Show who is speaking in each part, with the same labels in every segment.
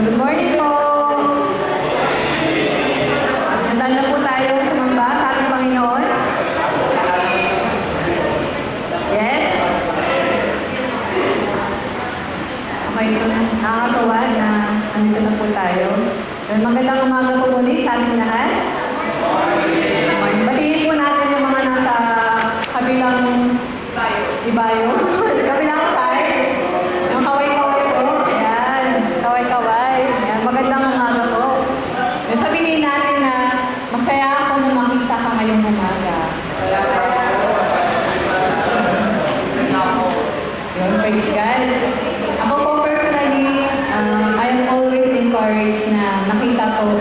Speaker 1: Good morning po. Handa na po tayo sumamba sa ating Panginoon. Yes? Okay, so nakakatawa na andito na po tayo. Magandang umaga po muli sa ating lahat. Batiin po natin yung mga nasa kabilang ibayo. Kabilang side. Yung kaway-kaway po. Ayan, kaway-kaway. Ayan, magandang umaga po. Yung sabihin natin na masaya ako na makita ka ngayong umaga. Yun, praise God. Ako po personally, I am always encouraged na makita po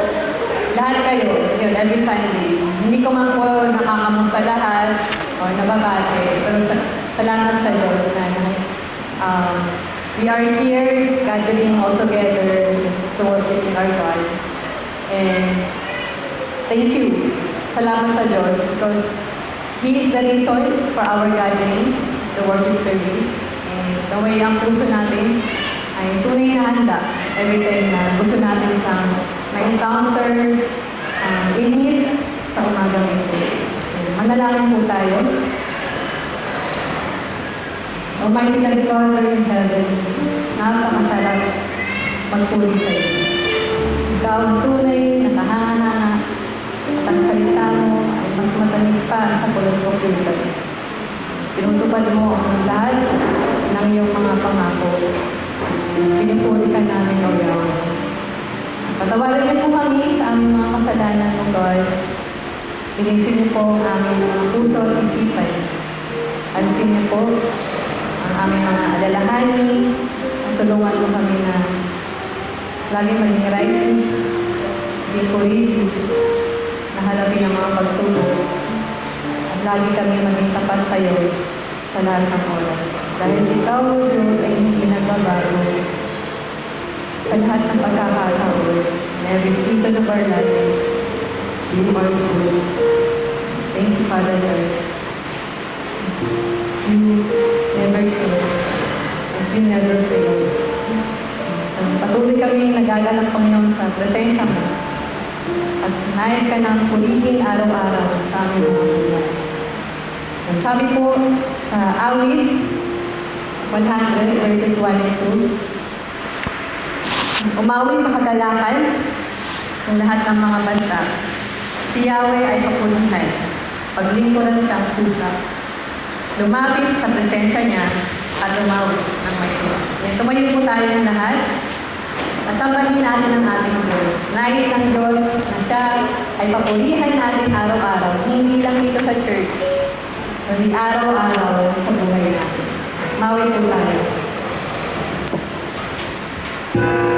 Speaker 1: lahat kayo, yun, every Sunday. Hindi ko man po nakakamusta lahat o nababate, pero salamat sa Diyos na we are here gathering all together to worshiping our God. And thank you. Salamat sa Diyos because He is the reason for our gathering, the worship service. And the way ang puso natin ay tunay na handa every time na gusto natin siyang ma-encounter, inhit sa umagang ito. Manalangin po tayo. Almighty God, Father in heaven, napakasarap magpuri sa iyo. Ikaw ang tunay, nakahanga-hanga, at ang salita mo ay mas matamis pa sa pulot-pulot. Tinutupad mo ang lahat ng iyong mga pangako. Pinipuri ka namin, O Yahweh. Patawarin niyo po kami sa aming mga kasalanan, O God. Linisin niyo po ang aming mga puso at isipan. Alisin niyo po ang aming mga alalahanin. At tulungan mo kami na lagi maging righteous, hindi courageous, na harapin ang mga pagsubok. At lagi kami maging tapat sa iyo sa lahat ng oras. Dahil ikaw, O Diyos, ay hindi nagbabago sa lahat ng pagkakataon. In every season of our lives, you are good. Thank you, Father God. You never change. And you never fail. Patuloy kami nagagal ng Panginoon sa presensya mo. At nais ka nang purihin araw-araw sa aming mga buhay. Sabi po sa awit 100 verses 1 and 2, umawit sa kagalakan ng lahat ng mga bansa. Si Yahweh ay papunihan, paglingkuran siyang pusa. Lumapit sa presensya niya at umawit ng may tuwa. Tumayo po tayong lahat at sambahin natin ang ating Diyos. Nais ng Diyos na siya ay papurihan natin araw-araw, hindi lang dito sa church, kundi araw-araw sa buhay natin. Mawit po tayo.
Speaker 2: Oh,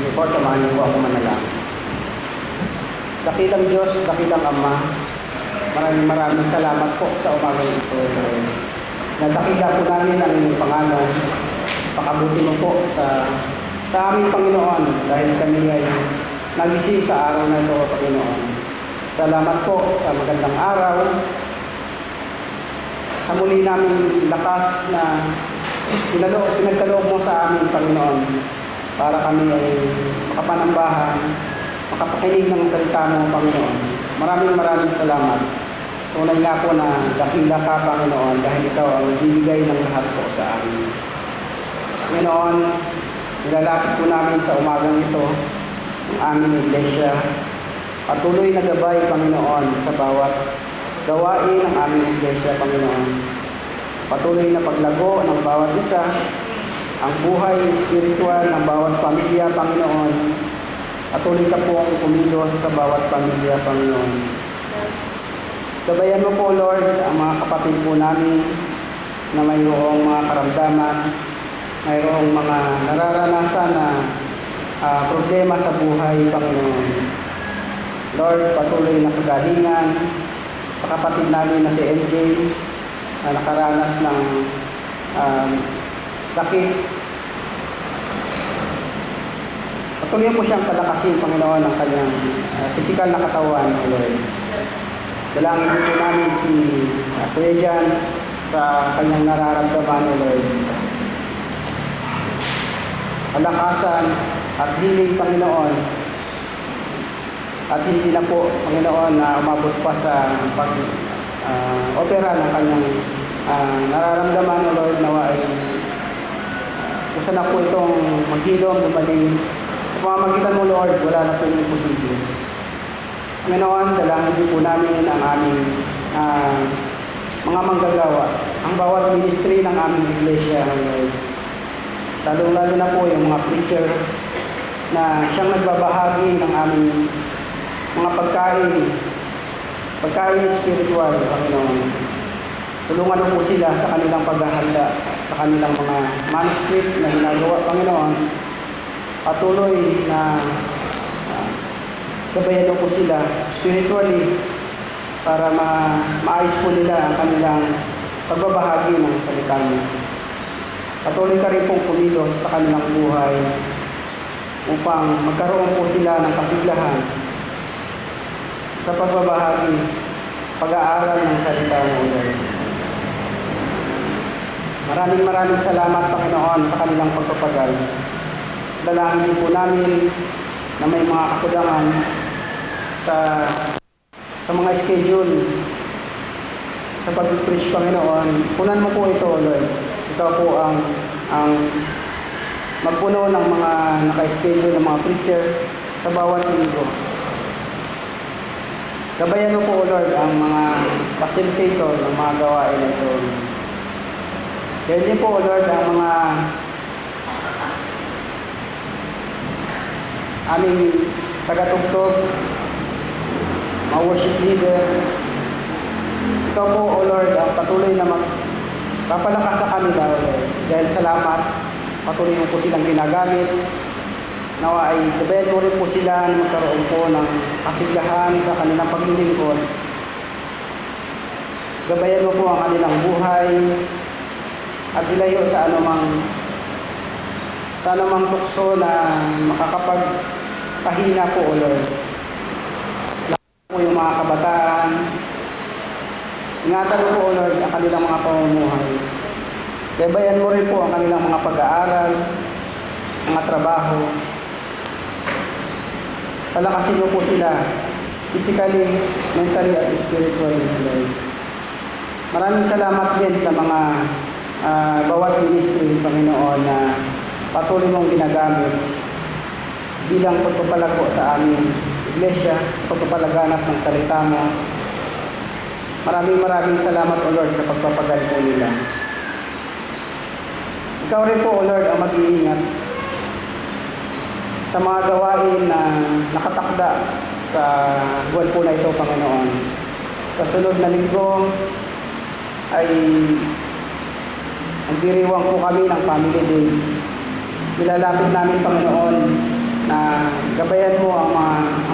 Speaker 2: Sige po, samahan niyo po ako manalangin. Dakilang Diyos, dakilang Ama, maraming salamat po sa umagang ito. Nadakila po namin ang inyong pangalan. Pakabuti mo po sa aming Panginoon dahil kami ay nagising sa araw na ito, Panginoon. Salamat po sa magandang araw. Sa muli namin lakas na pinagkaloob mo sa amin, Panginoon, para kami ay makapanambahan, makapakinig ng salita mo, Panginoon. Maraming salamat. Tunay nga po na dakila ka, Panginoon, dahil ikaw ang bibigay ng lahat po sa amin. Panginoon, nilalapit po namin sa umagang ito ang aming iglesia. Patuloy na gabay, Panginoon, sa bawat gawain ng aming iglesia, Panginoon. Patuloy na paglago ng bawat isa, ang buhay spiritual ng bawat pamilya, Panginoon. Patuloy ka po ang kumilos sa bawat pamilya, Panginoon. Gabayan mo po, Lord, ang mga kapatid po namin na mayroong mga karamdaman, mayroong mga nararanasan na problema sa buhay, Panginoon. Lord, patuloy na kagalingan sa kapatid namin na si MJ na nakaranas ng sakit. Patuloy po siyang palakasin, Panginoon, ng kanyang physical na katawan, Lord. Dalangin din po namin si Kuya Jan sa kanyang nararamdaman, Lord. Palakasan at healing, Panginoon. At hindi na po, Panginoon, na umabot pa sa pag-opera ng kanyang nararamdaman, Lord, nawa ay kusa na po itong maghilom, gumaling. Sa pamamagitan mo, Lord, wala na po yung imposible. Panginoon, dalangin din po namin ang aming mga manggagawa, ang bawat ministry ng aming iglesia, Lord. Lalo na po yung mga preacher na siyang nagbabahagi ng aming mga pagkain spiritual, Panginoon. Tulungan mo po sila sa kanilang paghahanda, sa kanilang mga manuscript na ginagawa, Panginoon. Patuloy na gabayan po sila spiritually para maayos po nila ang kanilang pagbabahagi ng salita mo. Patuloy ka rin pong kumilos sa kanilang buhay upang magkaroon po sila ng kasiglahan sa pagbabahagi, pag-aaral ng salita mo, Lord. Maraming salamat, Panginoon, sa kanilang pagpapagal. Dalangin din po namin na may mga kakulangan sa mga schedule sa pag-preach, Panginoon. Punan mo po ito, Lord. Ikaw po ang magpuno ng mga naka-schedule ng mga preacher sa bawat linggo. Gabayan mo po, Lord, ang mga facilitator ng mga gawain na ito. Kaya din po, Lord, ang mga aming tagatugtog, mga worship leader. Ikaw po, O Lord, ang patuloy na magpapalakas sa kanila, O Lord. Dahil salamat, patuloy mo po silang ginagamit. Nawa ay gabayan mo rin po sila na magkaroon po ng kasiglahan sa kanilang paglilingkod. Gabayan mo po ang kanilang buhay at ilayo sa anumang tukso na makakapagpahina po, O Lord. Lalo po yung mga kabataan. Ingatan mo po, O Lord, ang kanilang mga pamumuhay. Gabayan mo rin po ang kanilang mga pag-aaral, mga trabaho. Palakasin mo po sila physically, mentally, at spiritually, Lord. Maraming salamat din sa mga bawat ministry, Panginoon, na patuloy mong ginagamit bilang pagpapalago sa aming iglesia, sa pagpapalaganap ng salita mo. Maraming salamat, O Lord, sa pagpapagal po nila. Ikaw rin po, O Lord, ang mag-iingat sa mga gawain na nakatakda sa buwan po na ito, Panginoon. Kasunod na linggo ay ang diriwang po kami ng Family Day. Nilalapit namin, Panginoon, na gabayan mo ang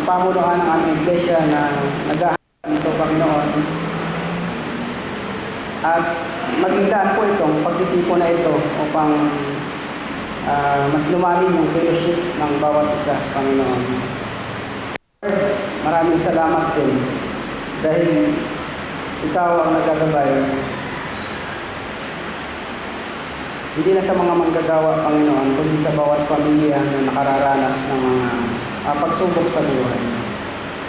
Speaker 2: pamunuan ng aming iglesia na nag-aaral dito, Panginoon. At maging daan po itong pagtitipon na ito upang mas lumalim yung fellowship ng bawat isa, Panginoon. Maraming salamat din dahil ikaw ang nagagabay. Hindi na sa mga manggagawa, Panginoon, kundi sa bawat pamilya na nakararanas ng mga pagsubok sa buhay.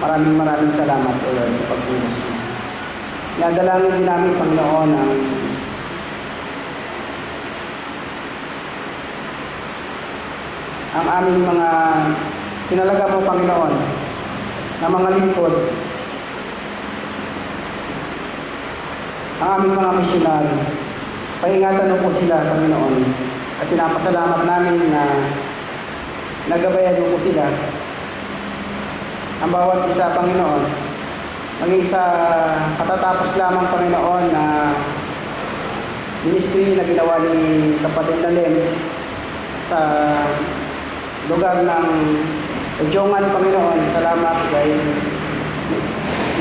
Speaker 2: Maraming salamat, O Lord, sa pagpulos mo. Nadalangin din namin, Panginoon, ang aming mga tinalaga mo, Panginoon, na mga lingkod, ang aming mga misyonary. Paingatan mo po sila, Panginoon, at pinapasalamat namin na nagabayan mo po sila. Ang bawat isa, Panginoon, maging sa katatapos lamang, Panginoon, na ministry na ginawa ni Kapatid Nalem sa lugar ng Udjongan, Panginoon. Salamat dahil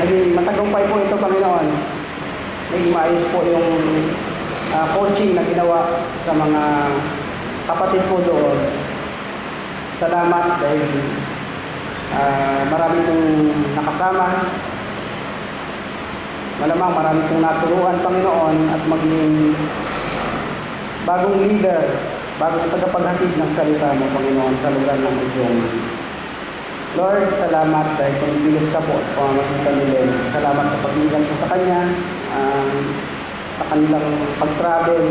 Speaker 2: naging matagumpay po ito, Panginoon. Naging maayos po yung coaching na ginawa sa mga kapatid po doon. Salamat dahil marami pong nakasama. Malamang marami pong naturuan, Panginoon, at maging bagong leader, bagong tagapaghatid ng salita mo, Panginoon, sa lugar ng Udjongan. Lord, salamat dahil pinipilis ka po sa pamamagitan nila. Salamat sa pagmigay po sa Kanya, sa kanilang pag-travel,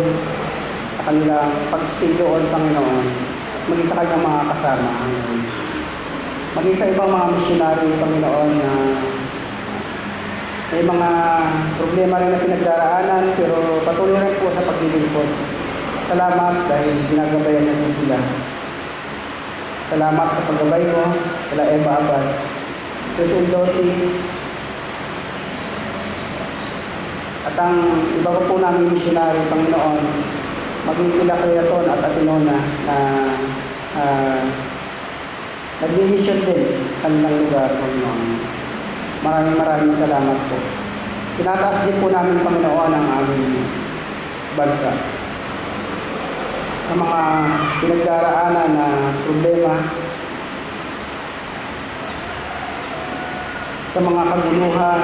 Speaker 2: sa kanilang pag-stay doon, Panginoon, at maging sa Kanyang mga kasama. Maging sa ibang mga missionary, Panginoon, na may mga problema rin na pinagdaraanan, pero patuloy rin po sa paglilingkod. Salamat dahil ginagabayan niyo po sila. Salamat sa paggabay mo, kala Eva Abad, Chris Indoti, at ang iba po namin missionary, Panginoon, maging kila Creaton at Atenona na nag-mission din sa kanilang lugar, Panginoon. Maraming salamat po. Tinataas din po namin, Panginoon, ang aming bansa. Ang mga pinagdaraanan na problema, sa mga kaguluhan,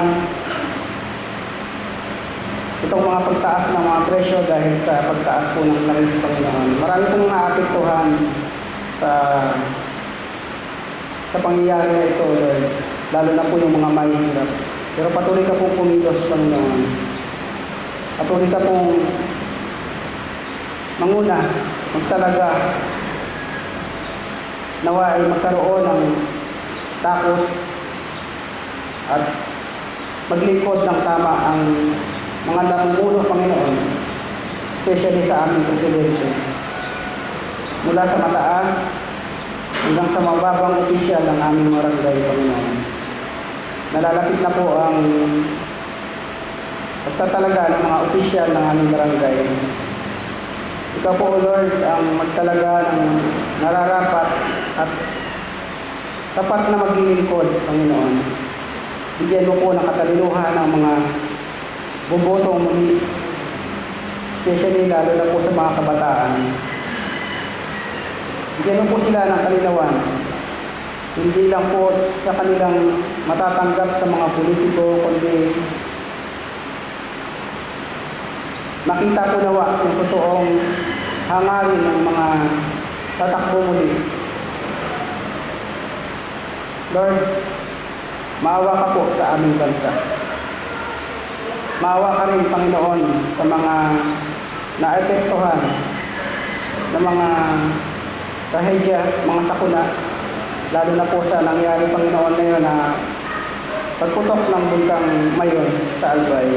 Speaker 2: itong mga pagtaas ng mga presyo dahil sa pagtaas po ng langis, Panginoon. Marami pong naapektuhan sa pangyayari na ito, Lord. Lalo na po yung mga mahihirap. Pero patuloy ka pong pumilos, Panginoon. Patuloy ka pong manguna, magtalaga, nawa ay magkaroon ng takot at maglingkod ng tama ang mga namumuno, Panginoon, especially sa aming presidente. Mula sa mataas hanggang sa mababang opisyal ng aming barangay, Panginoon. Nalalapit na po ang pagtatalaga ng mga opisyal ng aming barangay. Ikaw po, Lord, ang magtalaga ng nararapat at tapat na maglilingkod, Panginoon. Bigyan mo po ng katalinuhan ng mga bubotong muli, especially lalo na po sa mga kabataan. Bigyan mo po sila ng kalinawan, hindi lang po sa kanilang matatanggap sa mga politiko, kundi makita po nawa yung totoong hangarin ng mga tatakbo muli. Lord, maawa ka po sa aming bansa. Maawa ka rin, Panginoon, sa mga naapektuhan ng mga trahedya, mga sakuna, lalo na po sa nangyari, Panginoon, ngayon na pagputok ng buntang Mayon sa Albay.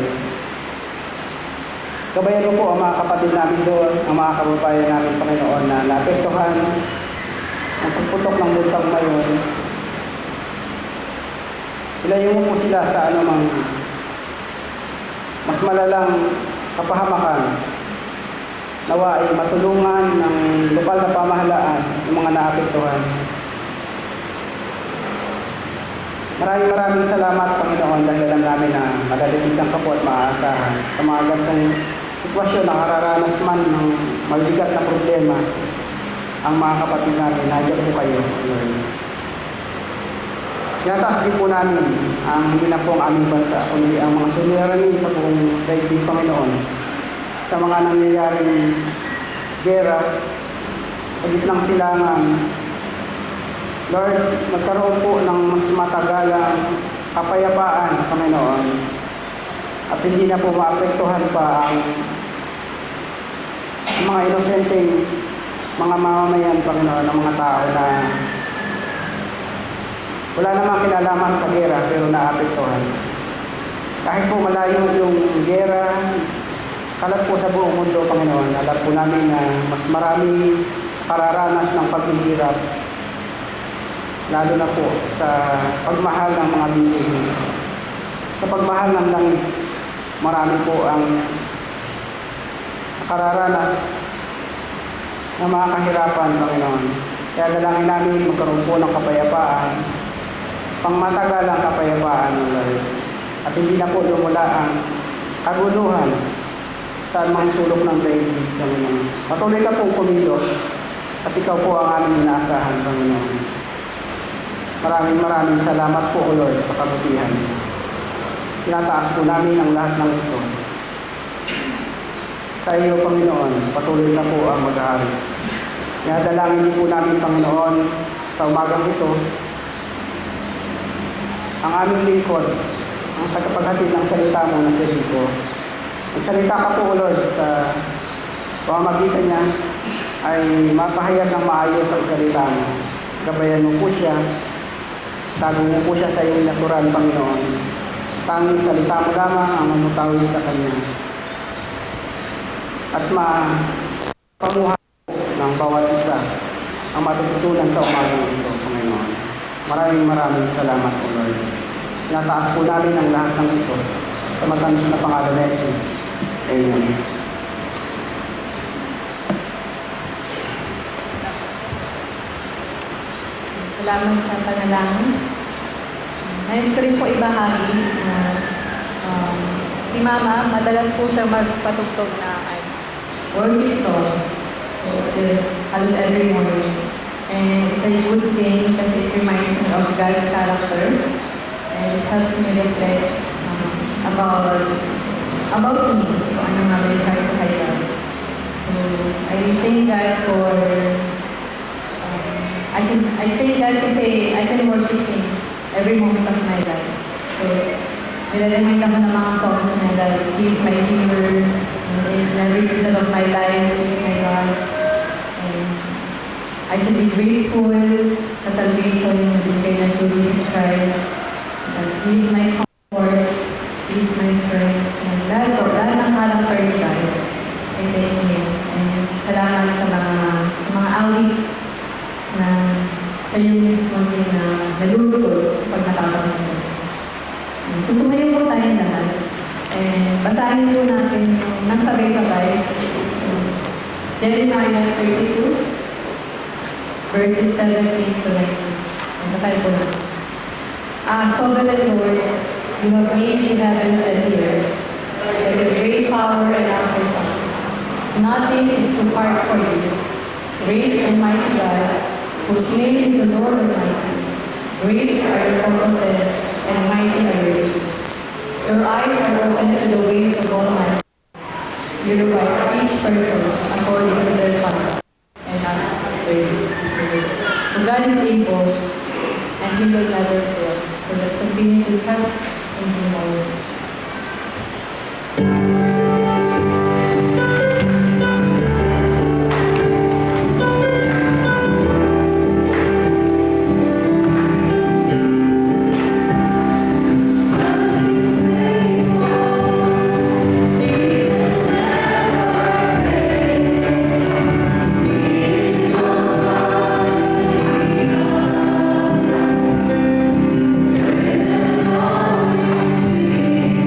Speaker 2: Gabayan mo po ang mga kapatid namin doon, ang mga kababayan namin, Panginoon, na naapektuhan ng pagputok ng buntang Mayon. Ilayo mo po sila sa anumang mas malalang kapahamakan. Nawa ay matulungan ng lokal na pamahalaan ng mga naapektuhan. Maraming salamat, Panginoon, dahil alam namin na madalilitan ka po at maaasahan sa mga ganitong sitwasyon na kararanas man ng mabigat na problema ang mga kapatid namin. Nandiyan po kayo, Lord. Tinataas din po namin ang hindi na po ang aming bansa, kundi ang mga suliranin sa buong daigdig, Panginoon, sa mga nangyayaring gera, sa gitnang silangan. Lord, magkaroon po ng mas matagalang kapayapaan, Panginoon, at hindi na po maapektuhan pa ang mga inosenteng mga mamamayan, Panginoon, ng mga tao na wala namang kinalaman sa gera pero naapektuhan. Kahit po malayo yung gera, kalat po sa buong mundo, Panginoon, alam po namin na mas marami kararanas ng paghihirap, lalo na po sa pagmahal ng mga bilihin. Sa pagmahal ng langis, marami po ang kararanas ng mga kahirapan, Panginoon. Kaya dalangin namin magkaroon po ng kapayapaan, pangmatagalang kapayapaan ng Lord. At hindi na po lumula ang kaguluhan sa mga sulok ng daigdig, Panginoon. Patuloy ka pong kumilos at ikaw po ang aming inaasahan, Panginoon. Maraming salamat po, O Lord, sa kabutihan. Tinataas po namin ang lahat ng ito. Sa iyo, Panginoon, patuloy na po ang mag-aari. Dalangin niyo po namin, Panginoon, sa umagang ito, ang aming lingkod, ang tagapaghatid ng salita mo na si Rico. Magsalita ka po, O Lord, sa pamamagitan niya ay mapahayag ng maayos ang salita mo. Gabayan mo po siya, tago mo po siya sa iyong natural, Panginoon. Tanging salita mo lamang ang mamutawi sa Kanya. At mapamuhay ng bawat isa ang matututunan sa umagang ito, Panginoon. Maraming salamat, O Lord. Tinataas po namin ang lahat ng ito sa matamis na pangalan ni Jesus. Amen.
Speaker 1: Salamat sa panalangin. Nais ko rin po ibahagi na si Mama, madalas po siya magpatugtog na worship songs halos every morning. And it's a good thing kasi it reminds me of God's character and it helps me reflect about me, kung ano nga may heart to God. So, I thank God for I thank God kasi I can worship Him every moment of my life. So, nire-remind ako ng mga songs na that He is my healer in every season of my life. He is my God. And I should be grateful sa salvation na binigay na through Jesus Christ. That He is my comfort. He is my strength. And lahat ng character ni God. I thank Him. And salamat sa mga awit na sa iyo mismo din na nalulutol pag natapos mo. So, tumayo po tayong lahat. And basahin po natin yung nagsabay-sabay. Jeremiah 32, verses 17 to 19. Basahin po natin. Sovereign Lord, you have made the heavens and the earth, and your great power and authority. Nothing is too hard for you. Great and mighty God, whose name is the Lord Almighty. Great are your purposes, and mighty are your deeds. Your eyes are open to the ways of all men. You require each person according to their conduct, and as their deeds deserve. So God is able, and He will never fail. So let's continue to trust in Him always.
Speaker 3: See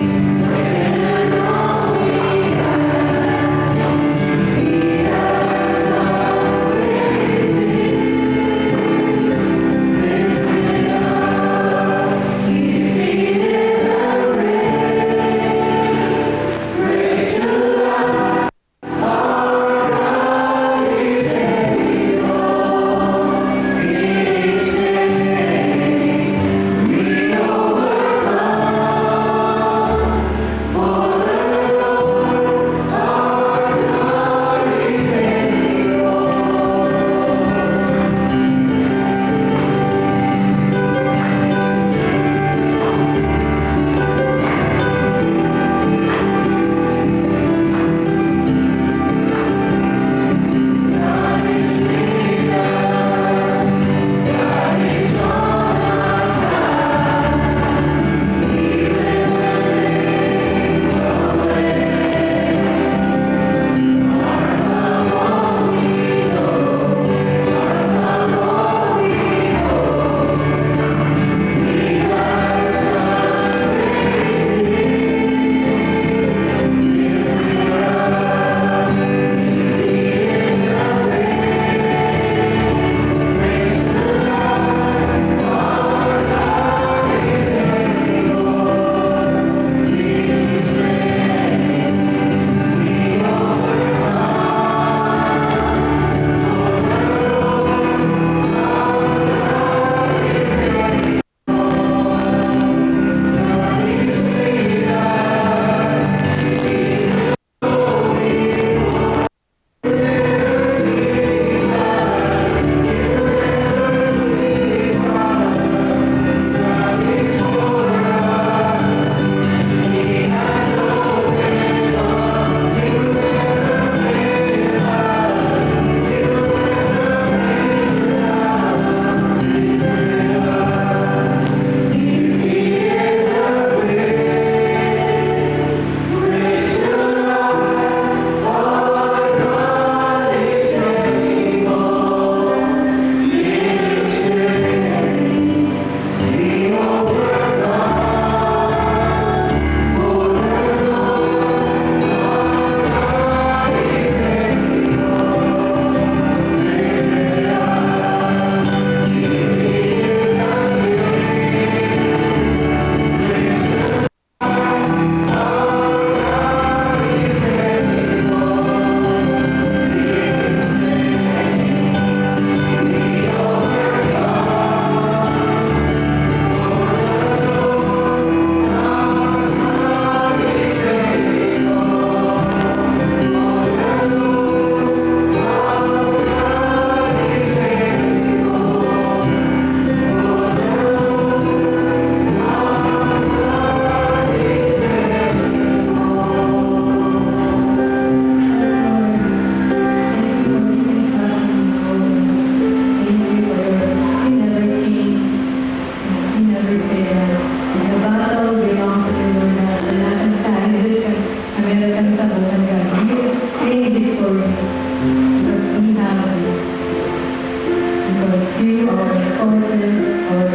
Speaker 1: you, our fortress, our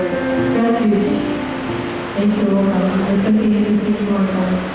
Speaker 1: refuge. Thank you, O God. Let's continue to sing, Lord God.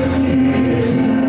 Speaker 3: Spirit,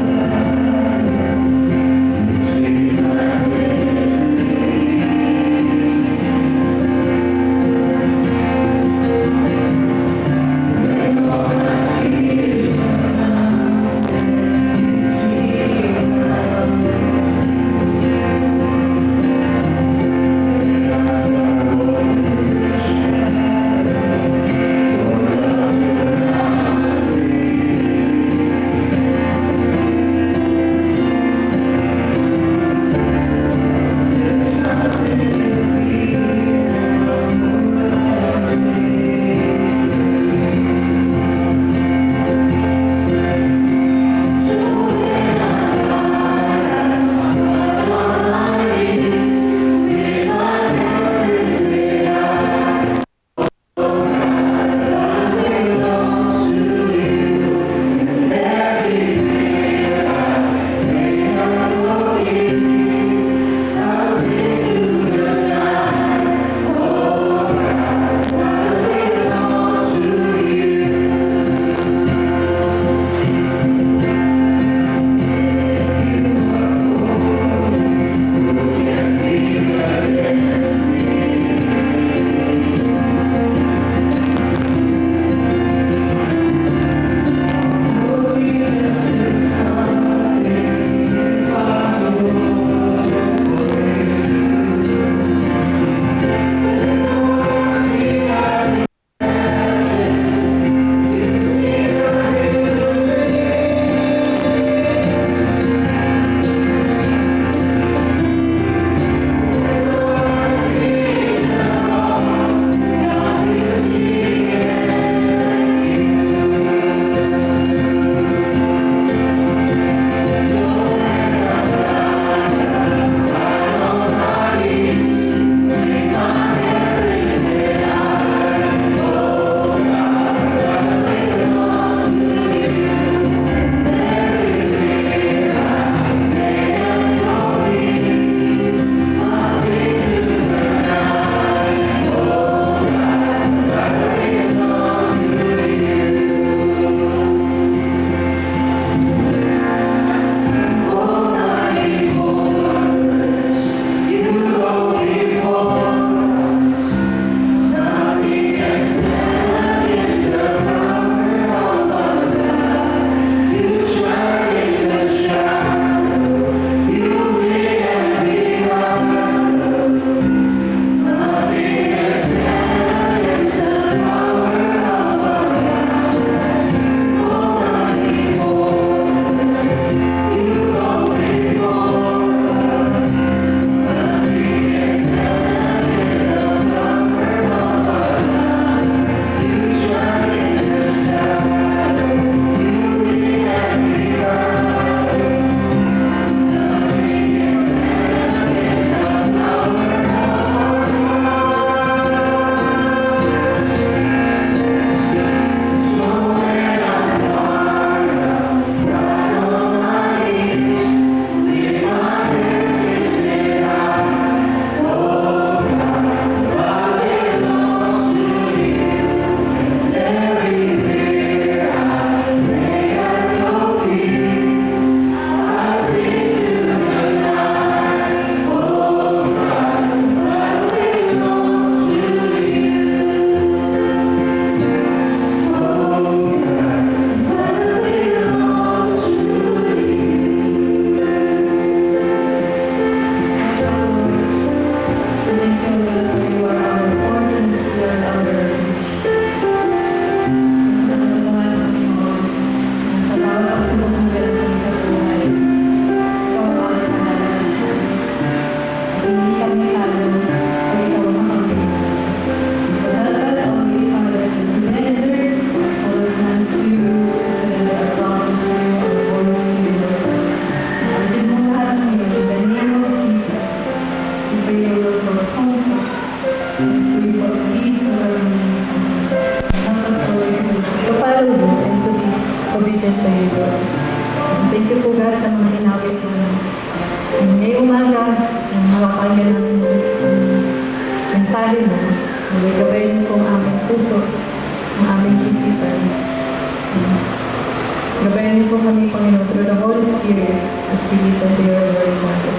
Speaker 3: Gabayan niyo po kami, Panginoon, through the Holy Spirit as we listen to your word, Father.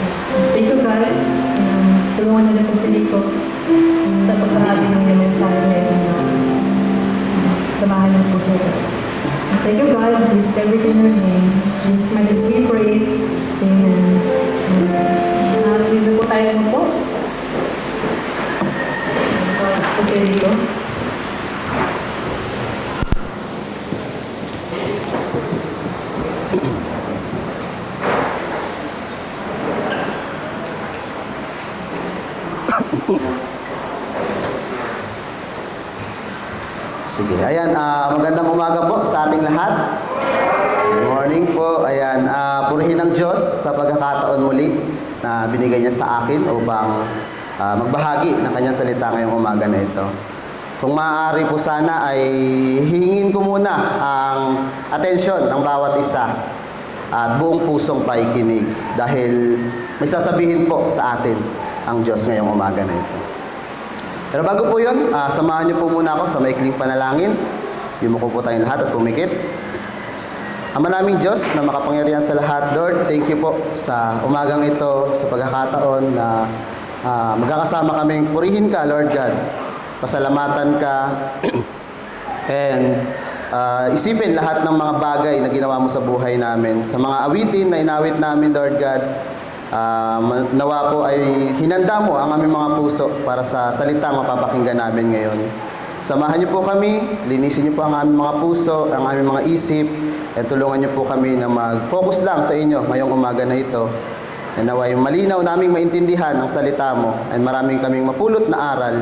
Speaker 3: Thank you, God. Tulungan niyo na po si Nico sa pagkahali ng inyong mensahe ngayon. Samahan niyo po siya, God. Thank you, God, with everything in your name. In His mighty name we pray. Amen.
Speaker 1: Dito po tayo po.
Speaker 3: Po si Nico.
Speaker 4: Sige, ayan, magandang umaga po sa ating lahat. Good morning po. Ayan, purihin ng Diyos sa pagkakataon muli na binigay niya sa akin upang magbahagi ng kanyang salita ngayong umaga na ito. Kung maaari po sana ay hihingin ko muna ang atensyon ng bawat isa at buong pusong paikinig dahil may sasabihin po sa atin ang Diyos ngayong umaga na ito. Pero bago po yun, samahan niyo po muna ako sa maikling panalangin. Yumuko po tayong lahat at pumikit. Ama naming Diyos na makapangyarihan sa lahat, Lord, thank you po sa umagang ito, sa pagkakataon na magkakasama kaming purihin ka, Lord God. Pasalamatan ka and isipin lahat ng mga bagay na ginawa mo sa buhay namin. Sa mga awitin na inawit namin, Lord God, nawa po ay hinanda mo ang aming mga puso para sa salitang mapapakinggan namin ngayon. Samahan niyo po kami, linisin niyo po ang aming mga puso, ang aming mga isip, at tulungan niyo po kami na mag-focus lang sa inyo ngayong umaga na ito. And naway malinaw naming maintindihan ang salita mo and maraming kaming mapulot na aral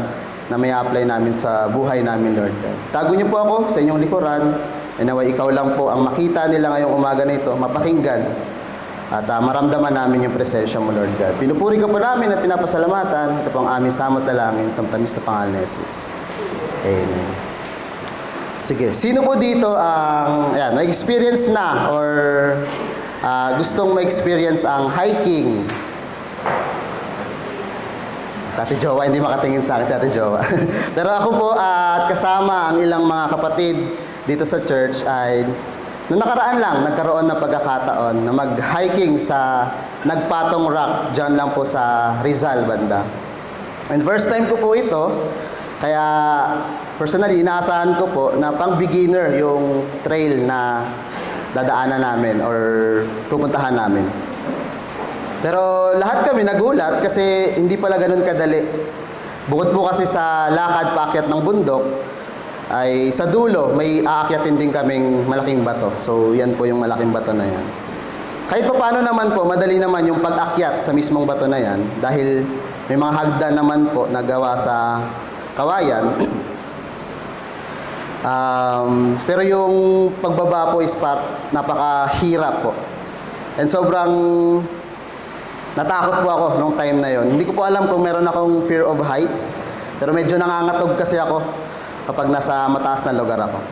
Speaker 4: na may apply namin sa buhay namin, Lord God. Tago niyo po ako sa inyong likuran, and naway ikaw lang po ang makita nila ngayong umaga na ito, mapakinggan. At maramdaman namin yung presensya mo, Lord God. Pinupuri ka po namin at pinapasalamatan. Ito po ang aming samot dalangin sa matamis na pangalan ni Jesus. Amen. Sige, sino po dito ang may experience na or gustong ma-experience ang hiking? Sa Ate Jowa, hindi makatingin sa akin si Ate Jowa. Pero ako po at kasama ang ilang mga kapatid dito sa church ay noong nakaraan lang, nagkaroon ng pagkakataon na mag-hiking sa Nagpatong Rock, dyan lang po sa Rizal banda. And first time ko po ito, kaya personally, inaasahan ko po na pang beginner yung trail na dadaanan namin or pupuntahan namin. Pero lahat kami nagulat kasi hindi pala ganun kadali. Bukod po kasi sa lakad paakyat ng bundok, ay sa dulo, may aakyatin din kaming malaking bato. So, yan po yung malaking bato na yan. Kahit pa paano naman po, madali naman yung pag-akyat sa mismong bato na yan dahil may mga hagdan naman po na gawa sa kawayan. Pero yung pagbaba po is napakahirap po. And sobrang natakot po ako nung time na yon. Hindi ko po alam kung meron akong fear of heights, pero medyo nangangatog kasi ako kapag nasa mataas na lugar ako.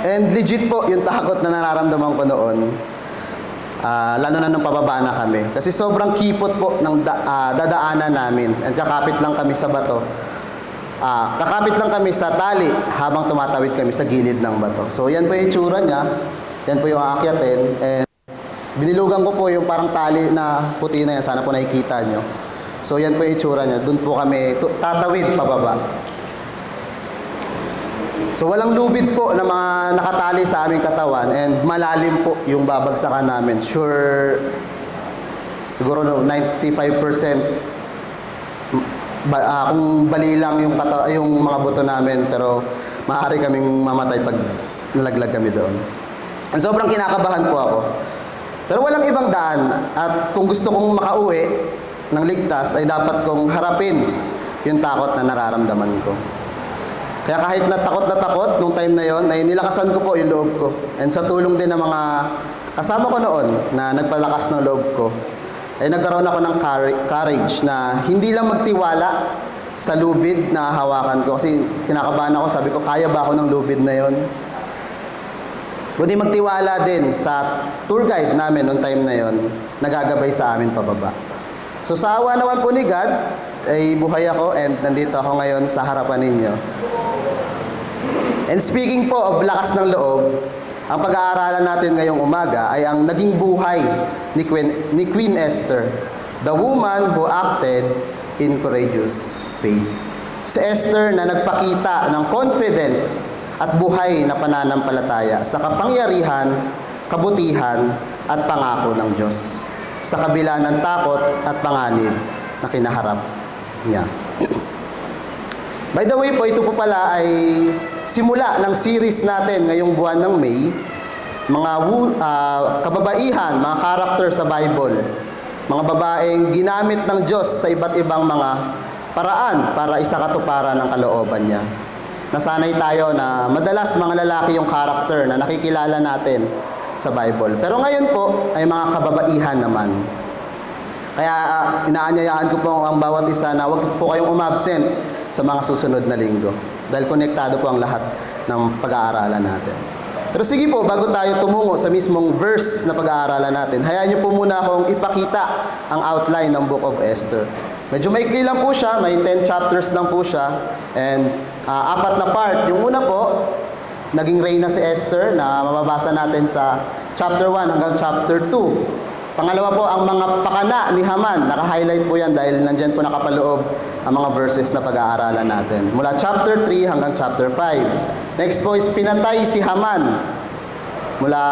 Speaker 4: And legit po yung takot na nararamdaman ko noon. Lalo na nung pababa na kami. Kasi sobrang kipot po ng dadaanan namin. And kakapit lang kami sa bato. Kakapit lang kami sa tali habang tumatawid kami sa gilid ng bato. So yan po yung itsura niya. Yan po yung aakyatin. And binilugan ko po yung parang tali na puti na yan. Sana po nakikita nyo. So yan po yung itsura niya. Doon po kami tatawid pababa. So walang lubid po na mga nakatali sa aming katawan and malalim po yung babagsakan namin. Sure, siguro 95% kung bali lang yung mga buto namin, pero maaari kaming mamatay pag nalaglag kami doon. And sobrang kinakabahan po ako. Pero walang ibang daan at kung gusto kong makauwi ng ligtas ay dapat kong harapin yung takot na nararamdaman ko. Kaya kahit na takot nung time na yon, ay nilakasan ko po yung loob ko. And sa tulong din ng mga kasama ko noon na nagpalakas ng loob ko, ay nagkaroon ako ng courage na hindi lang magtiwala sa lubid na hawakan ko. Kasi kinakabahan ako, sabi ko, kaya ba ako ng lubid na yon? Kundi magtiwala din sa tour guide namin noong time na yon, nagagabay sa amin pababa. So sa awa naman po ni God, ay buhay ako and nandito ako ngayon sa harapan ninyo. And speaking po of lakas ng loob, Ang pag-aaralan natin ngayong umaga ay ang naging buhay ni Queen Esther, the woman who acted in courageous faith. Si Esther na nagpakita ng confident at buhay na pananampalataya sa kapangyarihan, kabutihan at pangako ng Diyos sa kabila ng takot at panganib na kinaharap niya. By the way po, ito po pala ay simula ng series natin ngayong buwan ng May, mga kababaihan, mga character sa Bible, mga babaeng ginamit ng Diyos sa iba't ibang mga paraan para isakatuparan ng kalooban niya. Nasanay tayo na madalas mga lalaki yung character na nakikilala natin sa Bible. Pero ngayon po ay mga kababaihan naman. Kaya inaanyayahan ko po ang bawat isa na huwag po kayong umabsent sa mga susunod na linggo. Dahil konektado po ang lahat ng pag-aaralan natin. Pero sige po, bago tayo tumungo sa mismong verse na pag-aaralan natin, hayaan niyo po muna akong ipakita ang outline ng Book of Esther. Medyo maikli lang po siya, may 10 chapters lang po siya, and 4 na part. Yung una po, naging reyna si Esther na mababasa natin sa chapter 1 hanggang chapter 2. Pangalawa po, ang mga pakana ni Haman. Naka-highlight po yan dahil nandyan po nakapaloob ang mga verses na pag-aaralan natin. Mula chapter 3 hanggang chapter 5. Next po is pinatay si Haman. Mula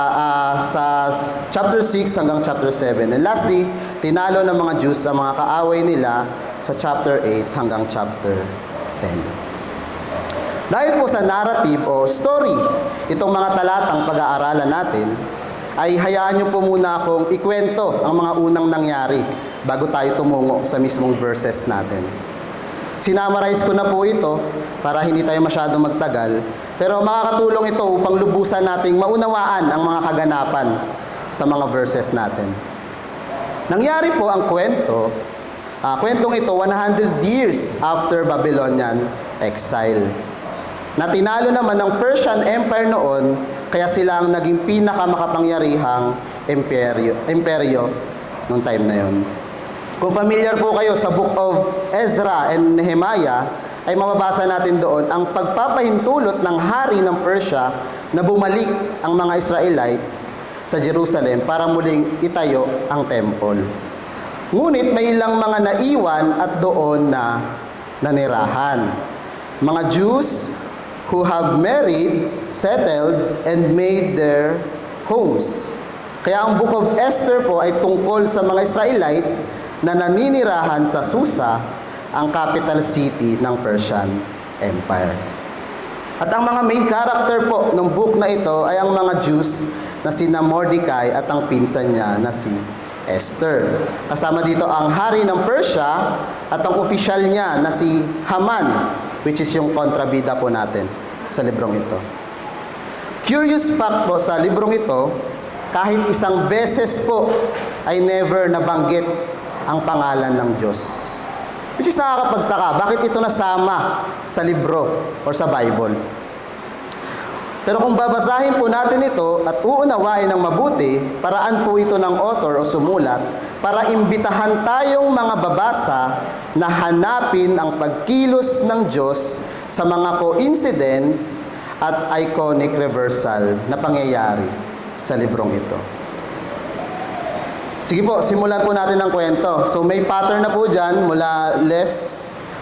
Speaker 4: sa chapter 6 hanggang chapter 7. And lastly, tinalo ng mga Jews ang mga kaaway nila sa chapter 8 hanggang chapter 10. Dahil po sa narrative o story, itong mga talatang pag-aaralan natin, ay hayaan niyo po muna akong ikwento ang mga unang nangyari bago tayo tumungo sa mismong verses natin. Sinamarize ko na po ito para hindi tayo masyadong magtagal, pero makakatulong ito upang lubusan nating maunawaan ang mga kaganapan sa mga verses natin. Nangyari po ang kwentong ito 100 years after Babylonian exile. Na tinalo naman ng Persian Empire noon, kaya sila ang naging pinakamakapangyarihang imperyo noong time na yon. Kung familiar po kayo sa Book of Ezra and Nehemiah, ay mababasa natin doon ang pagpapahintulot ng hari ng Persia na bumalik ang mga Israelites sa Jerusalem para muling itayo ang temple. Ngunit may ilang mga naiwan at doon na nanirahan. Mga Jews who have married, settled, and made their homes. Kaya ang Book of Esther po ay tungkol sa mga Israelites na naninirahan sa Susa, ang capital city ng Persian Empire. At ang mga main character po ng book na ito ay ang mga Jews na sina Mordecai at ang pinsan niya na si Esther. Kasama dito ang hari ng Persia at ang opisyal niya na si Haman, which is yung kontrabida po natin sa librong ito. Curious fact po sa librong ito, kahit isang beses po ay never nabanggit ang pangalan ng Diyos. Which is nakakapagtaka, bakit ito nasama sa libro or sa Bible? Pero kung babasahin po natin ito at uunawain ng mabuti, paraan po ito ng author o sumulat para imbitahan tayong mga babasa na hanapin ang pagkilos ng Diyos sa mga coincidence at iconic reversal na pangyayari sa librong ito. Sige po, simulan po natin ang kwento. So may pattern na po dyan, mula left,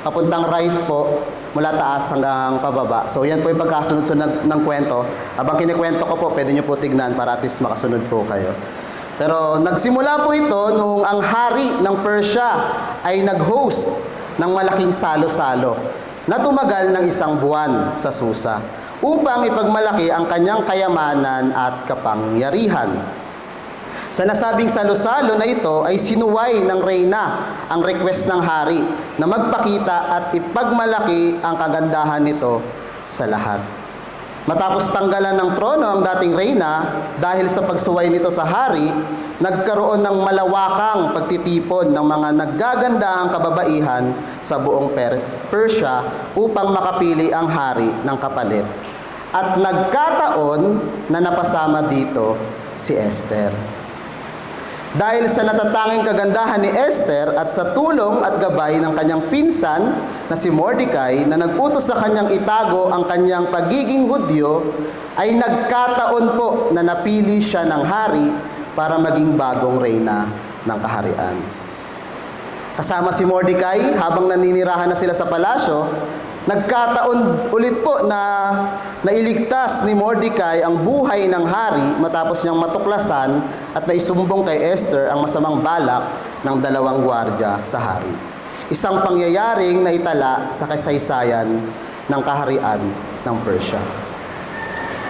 Speaker 4: papuntang right po, mula taas hanggang pababa. So yan po yung pagkasunod-sunod ng kwento. Habang kinikwento ko po, pwede nyo po tignan para at least makasunod po kayo. Pero nagsimula po ito nung ang hari ng Persia ay nag-host ng malaking salo-salo na tumagal ng 1 buwan sa Susa upang ipagmalaki ang kanyang kayamanan at kapangyarihan. Sa nasabing salo-salo na ito ay sinuway ng reyna ang request ng hari na magpakita at ipagmalaki ang kagandahan nito sa lahat. Matapos tanggalan ng trono ang dating reyna dahil sa pagsuway nito sa hari, nagkaroon ng malawakang pagtitipon ng mga naggagandahang kababaihan sa buong Persia upang makapili ang hari ng kapalit. At nagkataon na napasama dito si Esther. Dahil sa natatanging kagandahan ni Esther at sa tulong at gabay ng kanyang pinsan na si Mordecai na nag-utos sa kanyang itago ang kanyang pagiging Hudyo, ay nagkataon po na napili siya ng hari para maging bagong reyna ng kaharian. Kasama si Mordecai, habang naninirahan na sila sa palasyo, nagkataon ulit po na nailigtas ni Mordecai ang buhay ng hari matapos niyang matuklasan at maisumbong kay Esther ang masamang balak ng dalawang gwardya sa hari. Isang pangyayaring naitala sa kasaysayan ng kaharian ng Persia.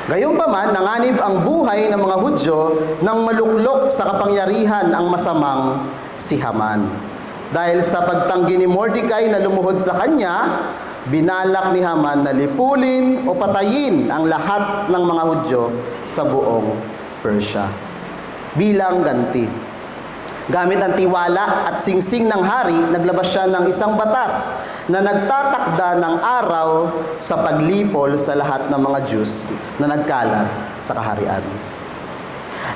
Speaker 4: Gayunpaman, nanganib ang buhay ng mga Hudyo nang maluklok sa kapangyarihan ang masamang si Haman. Dahil sa pagtanggi ni Mordecai na lumuhod sa kanya, binalak ni Haman na lipulin o patayin ang lahat ng mga Hudyo sa buong Persia bilang ganti. Gamit ang tiwala at singsing ng hari, naglabas siya ng isang batas na nagtatakda ng araw sa paglipol sa lahat ng mga Diyos na nagkalat sa kaharian.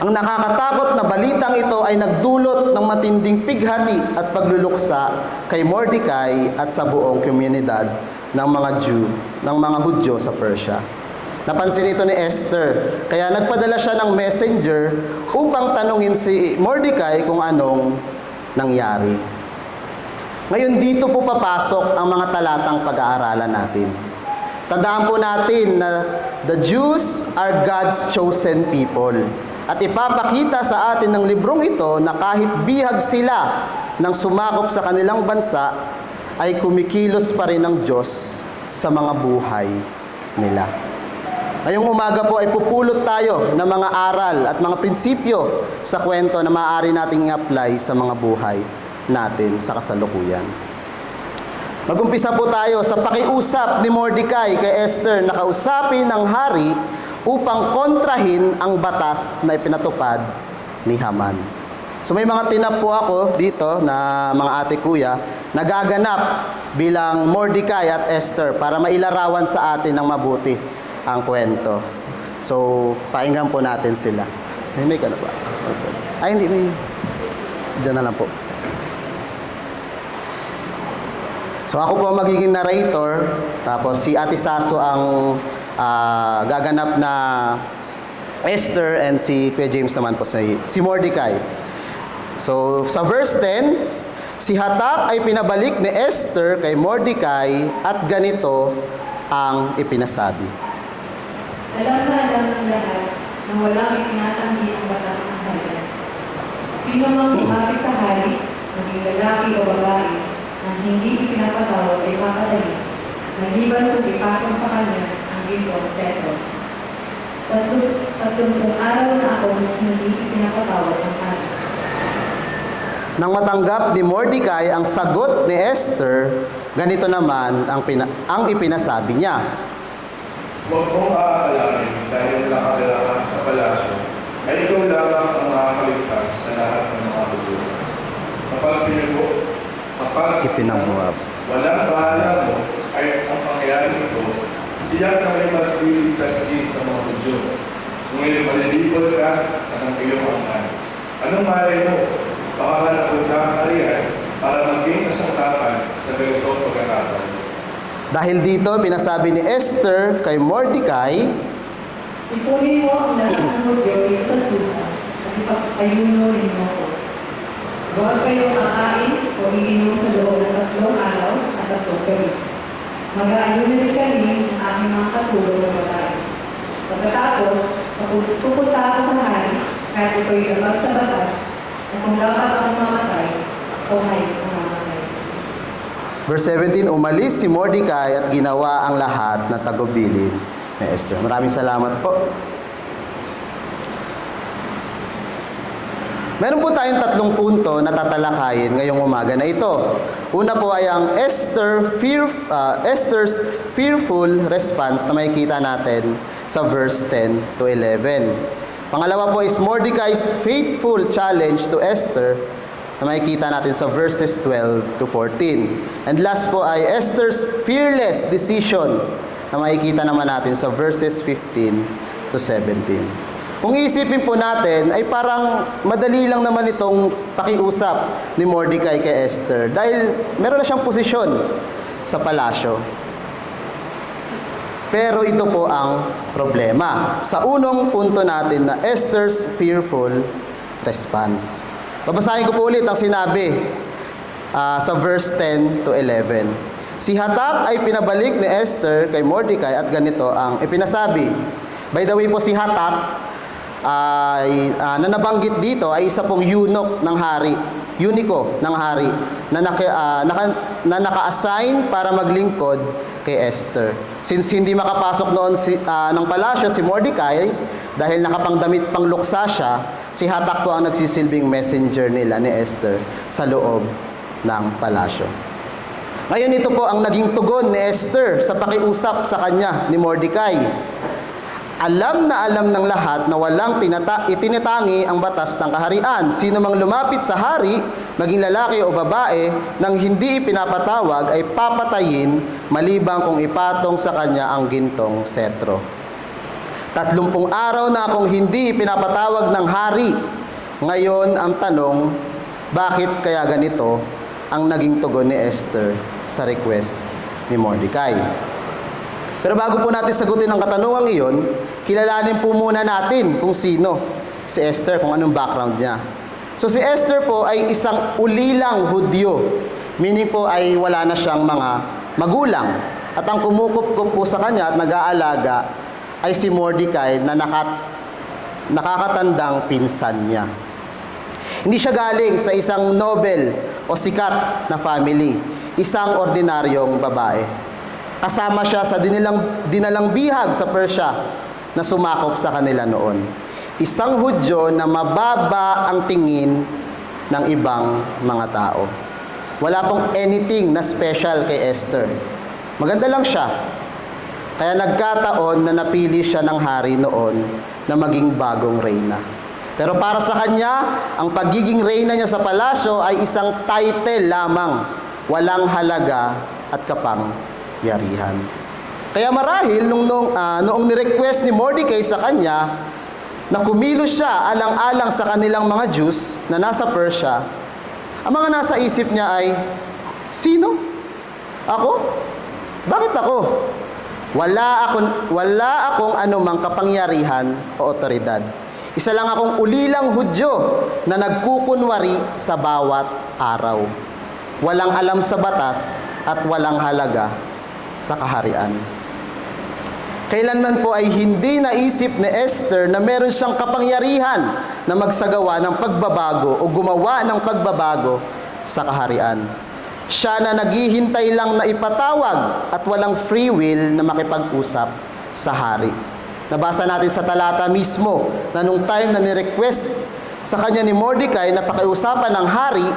Speaker 4: Ang nakakatakot na balitang ito ay nagdulot ng matinding pighati at pagluluksa kay Mordecai at sa buong komunidad ng mga Hudyo sa Persia. Napansin ito ni Esther, kaya nagpadala siya ng messenger upang tanungin si Mordecai kung anong nangyari. Ngayon dito po papasok ang mga talatang pag-aaralan natin. Tandaan po natin na the Jews are God's chosen people. At ipapakita sa atin ng librong ito na kahit bihag sila ng sumakop sa kanilang bansa, ay kumikilos pa rin ng Diyos sa mga buhay nila. Ngayong umaga po ay pupulot tayo ng mga aral at mga prinsipyo sa kwento na maaari nating i-apply sa mga buhay natin sa kasalukuyan. Mag-umpisa po tayo sa pakiusap ni Mordecai kay Esther na kausapin ng hari upang kontrahin ang batas na ipinatupad ni Haman. So may mga tinap po ako dito na mga ate kuya nagaganap bilang Mordecai at Esther para mailarawan sa atin ng mabuti ang kwento. So pakinggan po natin sila. May ka na ba? Ay hindi, may. Diyan na lang po. So ako po magiging narrator, tapos si Ate Saso ang gaganap na Esther and si Kuya James naman po si Mordecai. So sa verse 10, si Hatak ay pinabalik ni Esther kay Mordecai at ganito ang ipinasabi.
Speaker 1: Alam ng lahat na walang itinatanggi ang batas ng hari. Sino mang lumapit sa hari, maging lalaki o babae, na hindi ipinapatawad ay papatayin. Maliban kung ipatong sa kanya ang ginto seto. 30 araw na ako hindi ipinapatawad ang hari.
Speaker 4: Nang matanggap ni Mordecai ang sagot ni Esther, ganito naman ang ipinasabi niya.
Speaker 5: Huwag mong aakalain dahil nakadala ka sa palasyo ay ikaw lamang ang makakaligtas sa lahat ng mga Hudyo. Kapag
Speaker 4: Ipinabuhab.
Speaker 5: walang bahala mo ay ang pangyayari ito, iyak na may magliligtas din sa mga Hudyo. Ngunit malilipol ka ng iyong angkan. Anong malay mo? Baka ka napunta ang ariyan para maging kasangkapan sa ganitong pagkakataon.
Speaker 4: Dahil dito, pinasabi ni Esther kay Mordecai,
Speaker 1: Ipunin mo ang lahat ng Hudyo dito sa Susa at ipagpayuno rin mo ko. Huwag kayong kakain o iinom sa loob ng 3 araw at 3 gabi. Mag-aayuno rin kami ng aming mga katulong na babae. Pagkatapos, pupunta ako sa hari kahit ito'y labag sa batas at kung dapat akong mamatay, ako ay mamatay.
Speaker 4: verse 17, umalis si Mordecai at ginawa ang lahat na tagubilin ni Esther. Maraming salamat po. Meron po tayong 3 punto na tatalakayin ngayong umaga na ito. Una po ay ang Esther's fearful response na makikita natin sa verse 10 to 11. Pangalawa po is Mordecai's faithful challenge to Esther na makikita natin sa verses 12 to 14. And last po ay Esther's fearless decision na makikita naman natin sa verses 15 to 17. Kung iisipin po natin, ay parang madali lang naman itong pakiusap ni Mordecai kay Esther dahil meron na siyang posisyon sa palasyo. Pero ito po ang problema. Sa unang punto natin na Esther's fearful response. Babasahin ko po ulit ang sinabi sa verse 10 to 11. Si Hatak ay pinabalik ni Esther kay Mordecai at ganito ang ipinasabi. By the way po, si Hatak ay na nabanggit dito ay isa pong eunuch ng hari, uniko ng hari na naka-assign para maglingkod kay Esther. Since hindi makapasok noon ng palasyo si Mordecai dahil nakapangdamit pang luksa siya, si Hatak po ang nagsisilbing messenger nila ni Esther sa loob ng palasyo. Ngayon ito po ang naging tugon ni Esther sa pakiusap sa kanya ni Mordecai. Alam na alam ng lahat na walang itinatangi ang batas ng kaharian. Sino mang lumapit sa hari, maging lalaki o babae, nang hindi ipinapatawag ay papatayin malibang kung ipatong sa kanya ang gintong setro. 30 araw na akong hindi ipinapatawag ng hari. Ngayon ang tanong, bakit kaya ganito ang naging tugon ni Esther sa request ni Mordecai? Pero bago po natin sagutin ang katanungang iyon, kilalanin po muna natin kung sino si Esther, kung anong background niya. So si Esther po ay isang ulilang Hudyo, meaning po ay wala na siyang mga magulang. At ang kumukup-kup po sa kanya at nag-aalaga ay si Mordecai na nakakatandang pinsan niya. Hindi siya galing sa isang nobel o sikat na family, isang ordinaryong babae. Kasama siya sa dinalang bihag sa Persia na sumakop sa kanila noon. Isang Hudyo na mababa ang tingin ng ibang mga tao. Wala pong anything na special kay Esther. Maganda lang siya. Kaya nagkataon na napili siya ng hari noon na maging bagong reyna. Pero para sa kanya, ang pagiging reyna niya sa palasyo ay isang title lamang, walang halaga at kapangyarihan. Kaya marahil noong ni-request ni Mordecai sa kanya na kumilos siya alang-alang sa kanilang mga Jews na nasa Persia, ang mga nasa isip niya ay, sino? Ako? Bakit ako? Wala akong anumang kapangyarihan o otoridad. Isa lang akong ulilang Hudyo na nagkukunwari sa bawat araw. Walang alam sa batas at walang halaga sa kaharian. Kailanman po ay hindi naisip ni Esther na meron siyang kapangyarihan na magsagawa ng pagbabago o gumawa ng pagbabago sa kaharian. Siya na naghihintay lang na ipatawag at walang free will na makipag-usap sa hari. Nabasa natin sa talata mismo na nung time na ni-request sa kanya ni Mordecai na pakiusapan ng hari,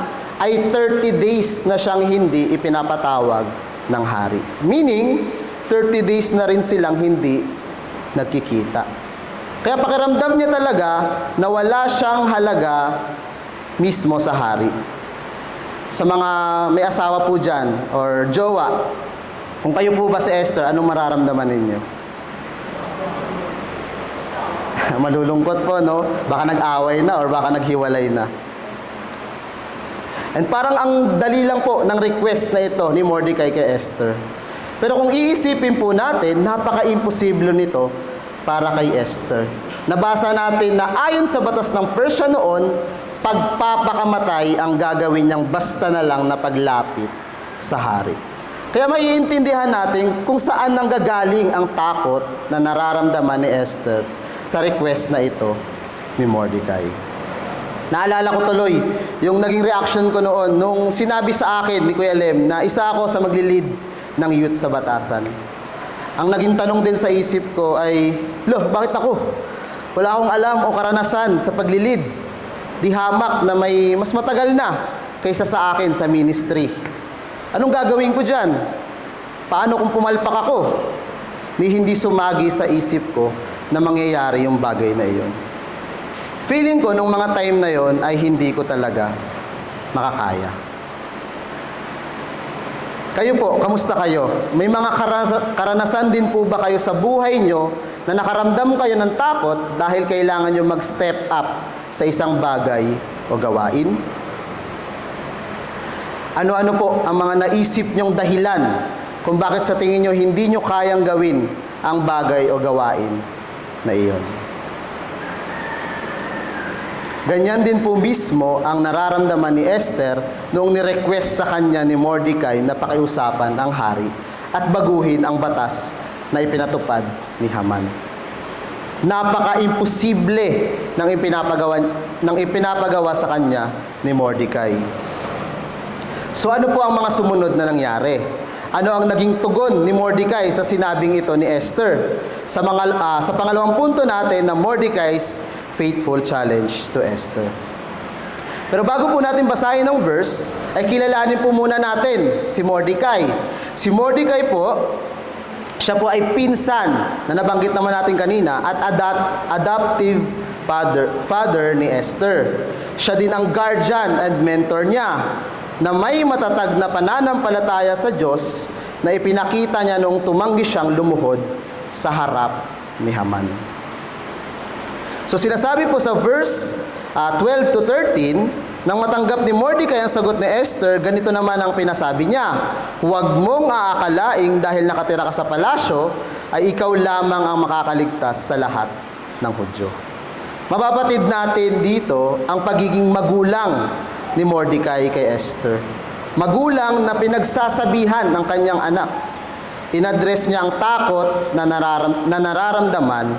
Speaker 4: ay 30 days na siyang hindi ipinapatawag ng hari. Meaning, 30 days na rin silang hindi nagkikita. Kaya pakiramdam niya talaga na wala siyang halaga mismo sa hari. Sa mga may asawa po dyan, or jowa, kung kayo po ba si Esther, anong mararamdaman ninyo? Malulungkot po, no? Baka nag-away na or baka naghiwalay na. And parang ang dali lang po ng request na ito ni Mordecai kay Esther. Pero kung iisipin po natin, napaka-imposible nito para kay Esther. Nabasa natin na ayon sa batas ng Persia noon, pagpapakamatay ang gagawin niyang basta na lang na paglapit sa hari. Kaya maiintindihan natin kung saan nanggagaling ang takot na nararamdaman ni Esther sa request na ito ni Mordecai. Naalala ko tuloy yung naging reaction ko noon nung sinabi sa akin ni Kuya Lem na isa ako sa maglilid ng youth sa batasan. Ang naging tanong din sa isip ko ay, bakit ako? Wala akong alam o karanasan sa paglilid. Di hamak na may mas matagal na kaysa sa akin sa ministry. Anong gagawin ko dyan? Paano kung pumalpak ako? Hindi sumagi sa isip ko na mangyayari yung bagay na iyon. Feeling ko nung mga time na yon ay hindi ko talaga makakaya. Kayo po, kamusta kayo? May mga karanasan din po ba kayo sa buhay nyo na nakaramdam kayo ng takot dahil kailangan nyo mag-step up sa isang bagay o gawain? Ano-ano po ang mga naisip nyong dahilan kung bakit sa tingin nyo hindi nyo kayang gawin ang bagay o gawain na iyon? Ganyan din po mismo ang nararamdaman ni Esther noong ni-request sa kanya ni Mordecai na pakiusapan ang hari at baguhin ang batas na ipinatupad ni Haman. Napaka-imposible ng ipinapagawa sa kanya ni Mordecai. So ano po ang mga sumunod na nangyari? Ano ang naging tugon ni Mordecai sa sinabing ito ni Esther? Sa pangalawang punto natin na Mordecai's faithful challenge to Esther. Pero bago po natin basahin ang verse, ay kilalanin po muna natin si Mordecai. Si Mordecai po, siya po ay pinsan na nabanggit naman natin kanina at adoptive father ni Esther. Siya din ang guardian and mentor niya na may matatag na pananampalataya sa Diyos na ipinakita niya noong tumanggi siyang lumuhod sa harap ni Haman. So sinasabi po sa verse 12 to 13, nang matanggap ni Mordecai ang sagot ni Esther, ganito naman ang pinasabi niya, "Huwag mong aakalaing dahil nakatira ka sa palasyo, ay ikaw lamang ang makakaligtas sa lahat ng Hudyo." Mapapatid natin dito ang pagiging magulang ni Mordecai kay Esther. Magulang na pinagsasabihan ng kanyang anak. Inaddress niya ang takot na nararamdaman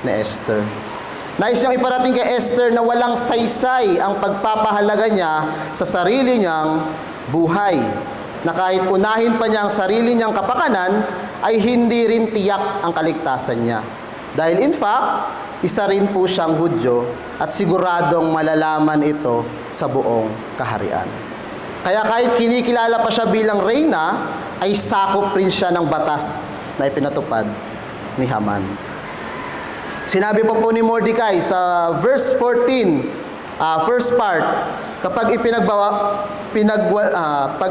Speaker 4: ni Esther. Nais niyang iparating kay Esther na walang saysay ang pagpapahalaga niya sa sarili niyang buhay. Na kahit unahin pa niya ang sarili niyang kapakanan, ay hindi rin tiyak ang kaligtasan niya. Dahil in fact, isa rin po siyang Hudyo at siguradong malalaman ito sa buong kaharian. Kaya kahit kinikilala pa siya bilang reyna, ay sakop rin siya ng batas na ipinatupad ni Haman. Sinabi po ni Mordecai sa verse 14, first part, kapag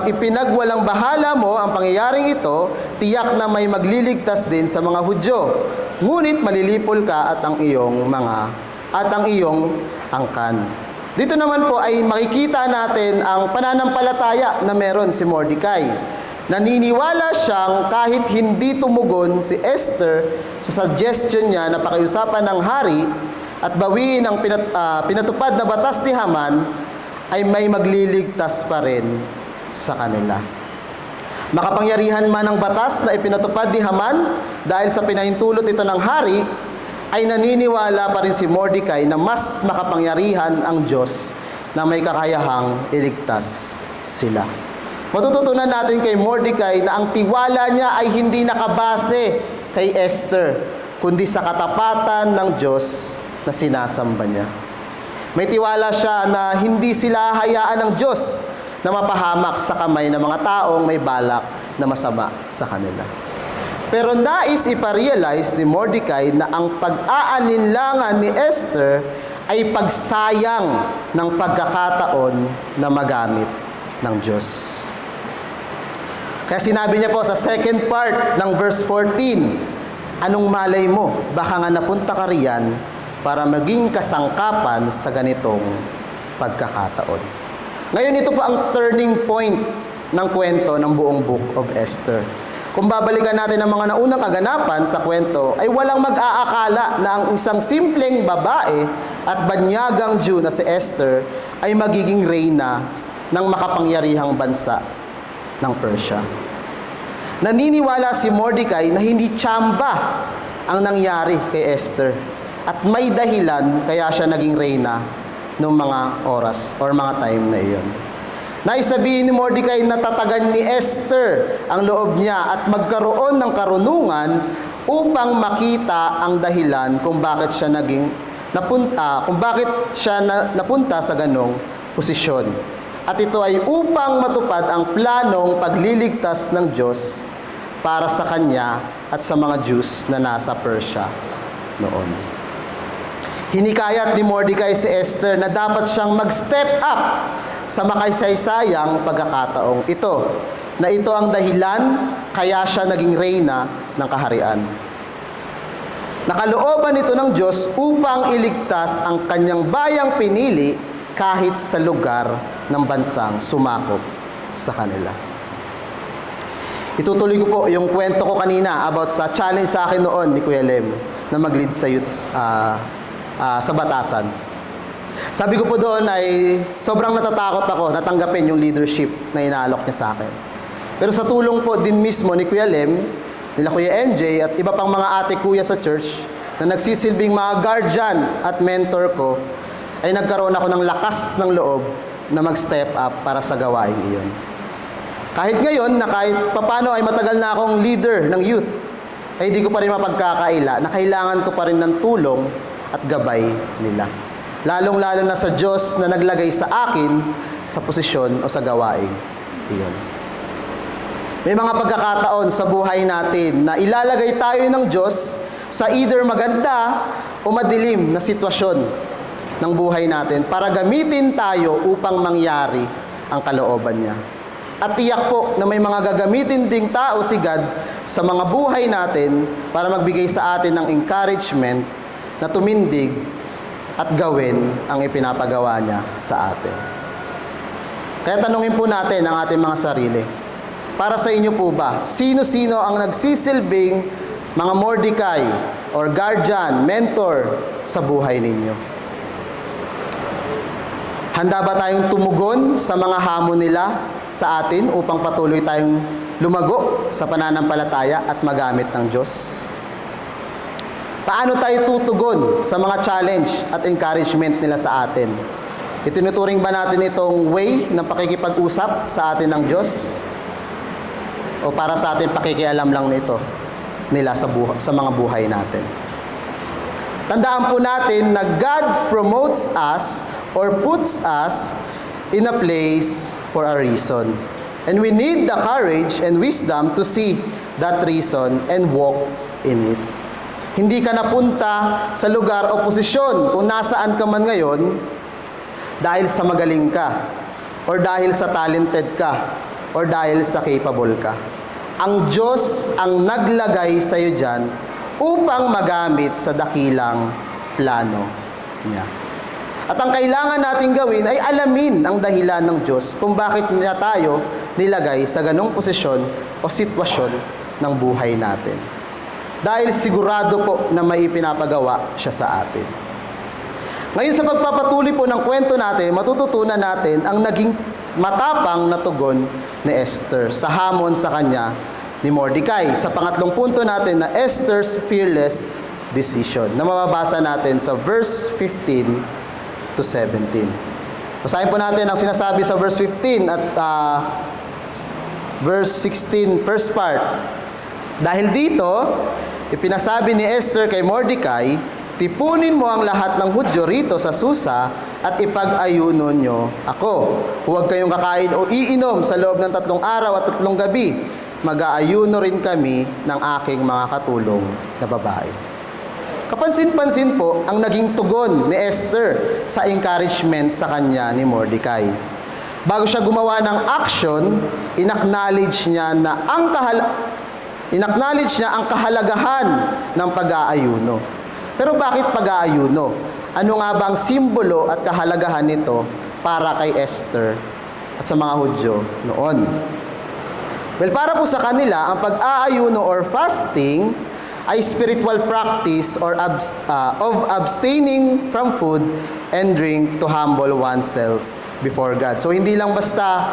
Speaker 4: ipinagwalang bahala mo ang pangyayaring ito, tiyak na may magliligtas din sa mga Hudyo. Ngunit malilipol ka at ang iyong angkan. Dito naman po ay makikita natin ang pananampalataya na meron si Mordecai. Naniniwala siyang kahit hindi tumugon si Esther sa suggestion niya na pakiusapan ng hari at bawiin ang pinatupad na batas ni Haman, ay may magliligtas pa rin sa kanila. Makapangyarihan man ang batas na ipinatupad ni Haman dahil sa pinahintulot ito ng hari, ay naniniwala pa rin si Mordecai na mas makapangyarihan ang Diyos na may kakayahang iligtas sila. Matututunan natin kay Mordecai na ang tiwala niya ay hindi nakabase kay Esther, kundi sa katapatan ng Diyos na sinasamba niya. May tiwala siya na hindi sila hayaan ng Diyos na mapahamak sa kamay ng mga taong may balak na masama sa kanila. Pero nais iparealize ni Mordecai na ang pag-aalinlangan ni Esther ay pagsayang ng pagkakataon na magamit ng Diyos. Kaya sinabi niya po sa second part ng verse 14, "Anong malay mo? Baka nga napunta ka riyan para maging kasangkapan sa ganitong pagkakataon." Ngayon, ito po ang turning point ng kwento ng buong Book of Esther. Kung babalikan natin ang mga naunang kaganapan sa kwento, ay walang mag-aakala na ang isang simpleng babae at banyagang Jew na si Esther ay magiging reyna ng makapangyarihang bansa ng Persia. Naniniwala si Mordecai na hindi tsamba ang nangyari kay Esther at may dahilan kaya siya naging reyna noong mga oras or mga time na iyon. Naisabihin ni Mordecai na tatagan ni Esther ang loob niya at magkaroon ng karunungan upang makita ang dahilan kung bakit siya napunta sa ganong posisyon. At ito ay upang matupad ang planong pagliligtas ng Diyos para sa kanya at sa mga Jews na nasa Persia noon. Hinikayat ni Mordecai si Esther na dapat siyang mag-step up sa makasaysayang pagkakataong ito, na ito ang dahilan kaya siya naging reyna ng kaharian. Nakalooban ito ng Diyos upang iligtas ang kanyang bayang pinili kahit sa lugar ng bansang sumakop sa kanila. Itutuloy ko po yung kwento ko kanina about sa challenge sa akin noon ni Kuya Lem na mag-lead sa youth sa Batasan. Sabi ko po doon ay sobrang natatakot ako natanggapin yung leadership na inaalok niya sa akin. Pero sa tulong po din mismo ni Kuya Lem, nila Kuya MJ at iba pang mga ate kuya sa church na nagsisilbing mga guardian at mentor ko, ay nagkaroon ako ng lakas ng loob na mag-step up para sa gawain iyon. Kahit ngayon na kahit papano ay matagal na akong leader ng youth, ay hindi ko pa rin mapagkakaila na kailangan ko pa rin ng tulong at gabay nila. Lalong-lalo na sa Diyos na naglagay sa akin sa posisyon o sa gawain iyon. May mga pagkakataon sa buhay natin na ilalagay tayo ng Diyos sa either maganda o madilim na sitwasyon ng buhay natin para gamitin tayo upang mangyari ang kalooban niya. At tiyak po na may mga gagamitin ding tao si God sa mga buhay natin para magbigay sa atin ng encouragement na tumindig at gawin ang ipinapagawa niya sa atin. Kaya tanungin po natin ang ating mga sarili. Para sa inyo po ba, sino-sino ang nagsisilbing mga Mordecai or guardian, mentor sa buhay ninyo? Handa ba tayong tumugon sa mga hamon nila sa atin upang patuloy tayong lumago sa pananampalataya at magamit ng Diyos? Paano tayo tutugon sa mga challenge at encouragement nila sa atin? Itinuturing ba natin itong way ng pakikipag-usap sa atin ng Diyos? O para sa atin pakikialam lang nito nila sa mga buhay natin? Tandaan po natin na God promotes us or puts us in a place for a reason. And we need the courage and wisdom to see that reason and walk in it. Hindi ka napunta sa lugar o posisyon kung nasaan ka man ngayon dahil sa magaling ka, or dahil sa talented ka, or dahil sa capable ka. Ang Diyos ang naglagay sa iyo dyan upang magamit sa dakilang plano niya. At ang kailangan natin gawin ay alamin ang dahilan ng Diyos kung bakit niya tayo nilagay sa ganong posisyon o sitwasyon ng buhay natin. Dahil sigurado po na may ipinapagawa siya sa atin. Ngayon sa pagpapatuloy po ng kwento natin, matututunan natin ang naging matapang na tugon ni Esther sa hamon sa kanya ni Mordecai. Sa pangatlong punto natin na Esther's fearless decision na mababasa natin sa verse 15 to 17. Basahin po natin ang sinasabi sa verse 15 at verse 16, first part. Dahil dito, ipinasabi ni Esther kay Mordecai, tipunin mo ang lahat ng Hudyo rito sa Susa at ipag-ayuno nyo ako. Huwag kayong kakain o iinom sa loob ng 3 araw at 3 gabi. Mag-aayuno rin kami ng aking mga katulong na babae. Kapansin-pansin po ang naging tugon ni Esther sa encouragement sa kanya ni Mordecai. Bago siya gumawa ng action, inacknowledge niya ang kahalagahan ng pag-aayuno. Pero bakit pag-aayuno? Ano nga ba ang simbolo at kahalagahan nito para kay Esther at sa mga Hudyo noon? Well, para po sa kanila, ang pag-aayuno or fasting ay spiritual practice or of abstaining from food and drink to humble oneself before God. So hindi lang basta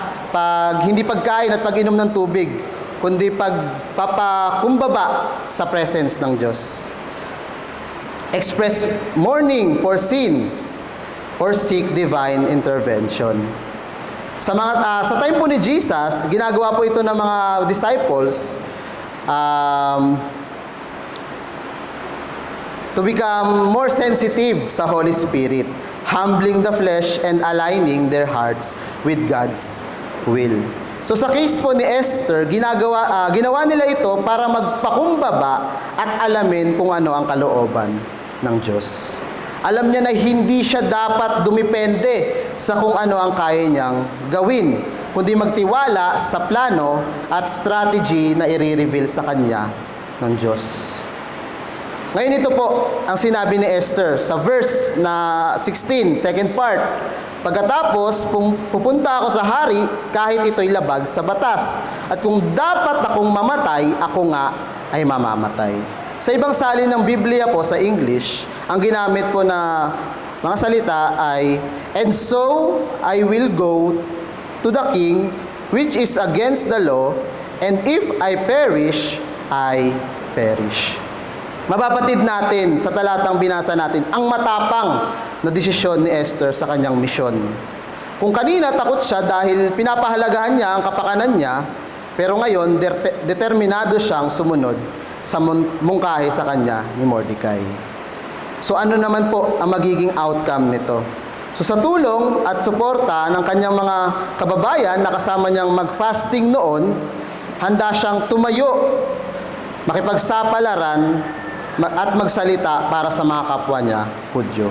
Speaker 4: hindi pagkain at pag-inom ng tubig, kundi pagpapakumbaba sa presence ng Diyos. Express mourning for sin or seek divine intervention. Sa time po ni Jesus, ginagawa po ito ng mga disciples to become more sensitive sa Holy Spirit, humbling the flesh and aligning their hearts with God's will. So sa case po ni Esther, ginawa nila ito para magpakumbaba at alamin kung ano ang kalooban ng Diyos. Alam niya na hindi siya dapat dumipende sa kung ano ang kaya niyang gawin, kundi magtiwala sa plano at strategy na i-reveal sa kanya ng Diyos. Ngayon ito po ang sinabi ni Esther sa verse na 16, second part. Pagkatapos, pupunta ako sa hari kahit ito'y labag sa batas. At kung dapat akong mamatay, ako nga ay mamamatay. Sa ibang salin ng Biblia po sa English, ang ginamit po na mga salita ay, "And so I will go to the king, which is against the law, and if I perish, I perish." Mapapatid natin sa talatang binasa natin ang matapang na desisyon ni Esther sa kanyang misyon. Kung kanina takot siya dahil pinapahalagahan niya ang kapakanan niya, pero ngayon determinado siyang sumunod sa mungkahi sa kanya ni Mordecai. So ano naman po ang magiging outcome nito? So sa tulong at suporta ng kanyang mga kababayan na kasama niyang mag-fasting noon, handa siyang tumayo, makipagsapalaran, at magsalita para sa mga kapwa niya, Hudyo.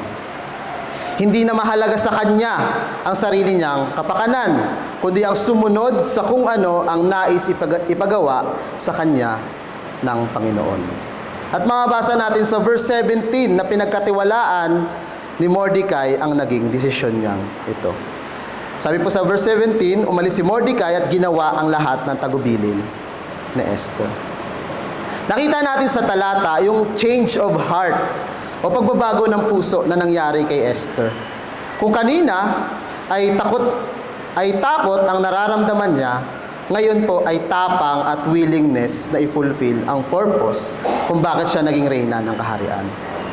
Speaker 4: Hindi na mahalaga sa kanya ang sarili niyang kapakanan, kundi ang sumunod sa kung ano ang nais ipagawa sa kanya ng Panginoon. At mababasa natin sa verse 17 na pinagkatiwalaan ni Mordecai ang naging desisyon niyang ito. Sabi po sa verse 17, umalis si Mordecai at ginawa ang lahat ng tagubilin ni Esther. Nakita natin sa talata yung change of heart o pagbabago ng puso na nangyari kay Esther. Kung kanina ay takot ang nararamdaman niya, ngayon po ay tapang at willingness na i-fulfill ang purpose kung bakit siya naging reyna ng kaharian.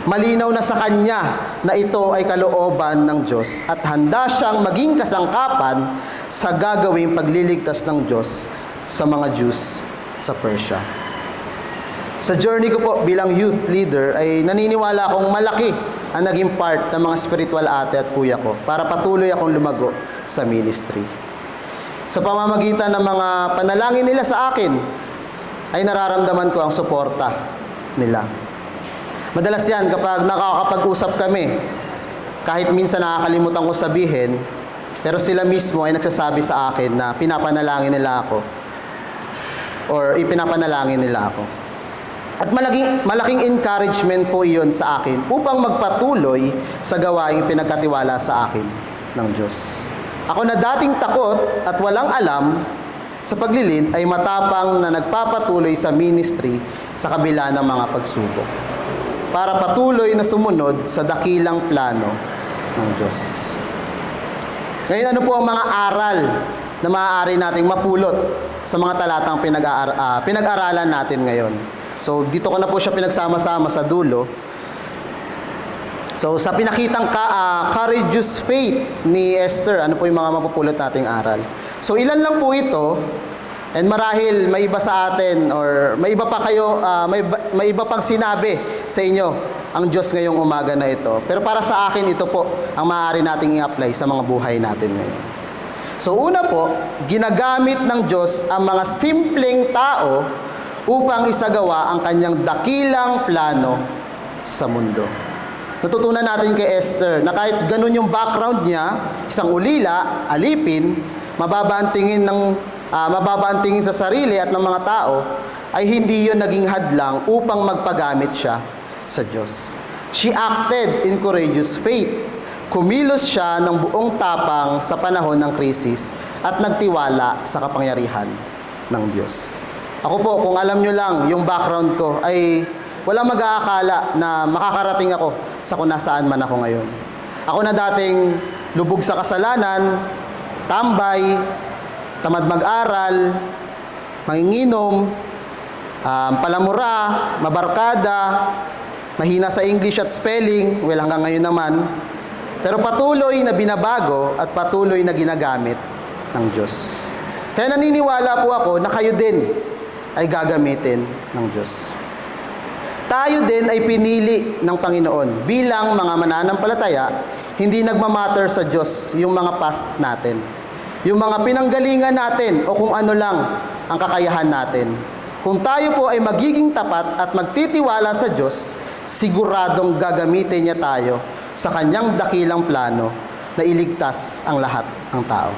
Speaker 4: Malinaw na sa kanya na ito ay kalooban ng Diyos at handa siyang maging kasangkapan sa gagawing pagliligtas ng Diyos sa mga Jews sa Persia. Sa journey ko po bilang youth leader ay naniniwala akong malaki ang naging part ng mga spiritual ate at kuya ko para patuloy akong lumago sa ministry. Sa pamamagitan ng mga panalangin nila sa akin, ay nararamdaman ko ang suporta nila. Madalas yan kapag nakakapag-usap kami, kahit minsan nakakalimutan ko sabihin, pero sila mismo ay nagsasabi sa akin na pinapanalangin nila ako or ipinapanalangin nila ako. At malaking encouragement po iyon sa akin upang magpatuloy sa gawaing pinagkatiwala sa akin ng Diyos. Ako na dating takot at walang alam sa paglilid ay matapang na nagpapatuloy sa ministry sa kabila ng mga pagsubok para patuloy na sumunod sa dakilang plano ng Diyos. Ngayon, ano po ang mga aral na maaari nating mapulot sa mga talatang pinag-aralan natin ngayon? So, dito ko na po siya pinagsama-sama sa dulo. So, sa pinakitang courageous faith ni Esther, ano po yung mga mapupulot nating aral? So, ilan lang po ito, and marahil may iba sa atin, or may iba pa kayo, may iba pang sinabi sa inyo ang Diyos ngayong umaga na ito. Pero para sa akin, ito po ang maaari nating i-apply sa mga buhay natin ngayon. So, una po, ginagamit ng Diyos ang mga simpleng tao upang isagawa ang kanyang dakilang plano sa mundo. Natutunan natin kay Esther na kahit ganun yung background niya, isang ulila, alipin, mababa ang tingin sa sarili at ng mga tao, ay hindi yun naging hadlang upang magpagamit siya sa Diyos. She acted in courageous faith. Kumilos siya ng buong tapang sa panahon ng krisis at nagtiwala sa kapangyarihan ng Diyos. Ako po, kung alam nyo lang yung background ko, ay walang mag-aakala na makakarating ako sa kung nasaan man ako ngayon. Ako na dating lubog sa kasalanan, tambay, tamad mag-aral, manginginom, palamura, mabarkada, mahina sa English at spelling, well hanggang ngayon naman, pero patuloy na binabago at patuloy na ginagamit ng Diyos. Kaya naniniwala po ako na kayo din ay gagamitin ng Diyos. Tayo din ay pinili ng Panginoon. Bilang mga mananampalataya, hindi nagmamatter sa Diyos yung mga past natin. Yung mga pinanggalingan natin o kung ano lang ang kakayahan natin. Kung tayo po ay magiging tapat at magtitiwala sa Diyos, siguradong gagamitin niya tayo sa kanyang dakilang plano na iligtas ang lahat ng tao.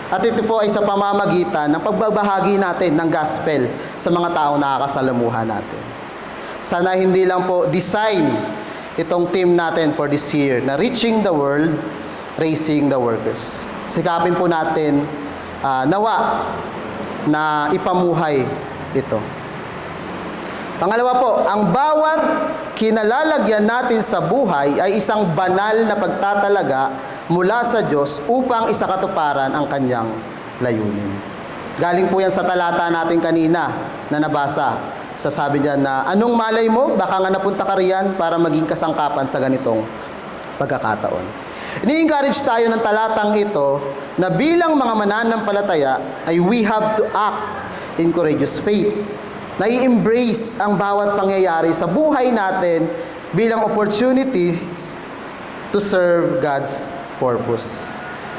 Speaker 4: At ito po ay sa pamamagitan ng pagbabahagi natin ng gospel sa mga taong nakakasalamuhan natin. Sana hindi lang po design itong team natin for this year na reaching the world, raising the workers. Sikapin po natin nawa na ipamuhay ito. Pangalawa po, ang bawat kinalalagyan natin sa buhay ay isang banal na pagtatalaga mula sa Diyos upang isakatuparan ang kanyang layunin. Galing po yan sa talata natin kanina na nabasa. Sasabi niya na, anong malay mo? Baka nga napunta ka riyan para maging kasangkapan sa ganitong pagkakataon. Ini-encourage tayo ng talatang ito na bilang mga mananampalataya ay we have to act in courageous faith. Na i-embrace ang bawat pangyayari sa buhay natin bilang opportunity to serve God's purpose.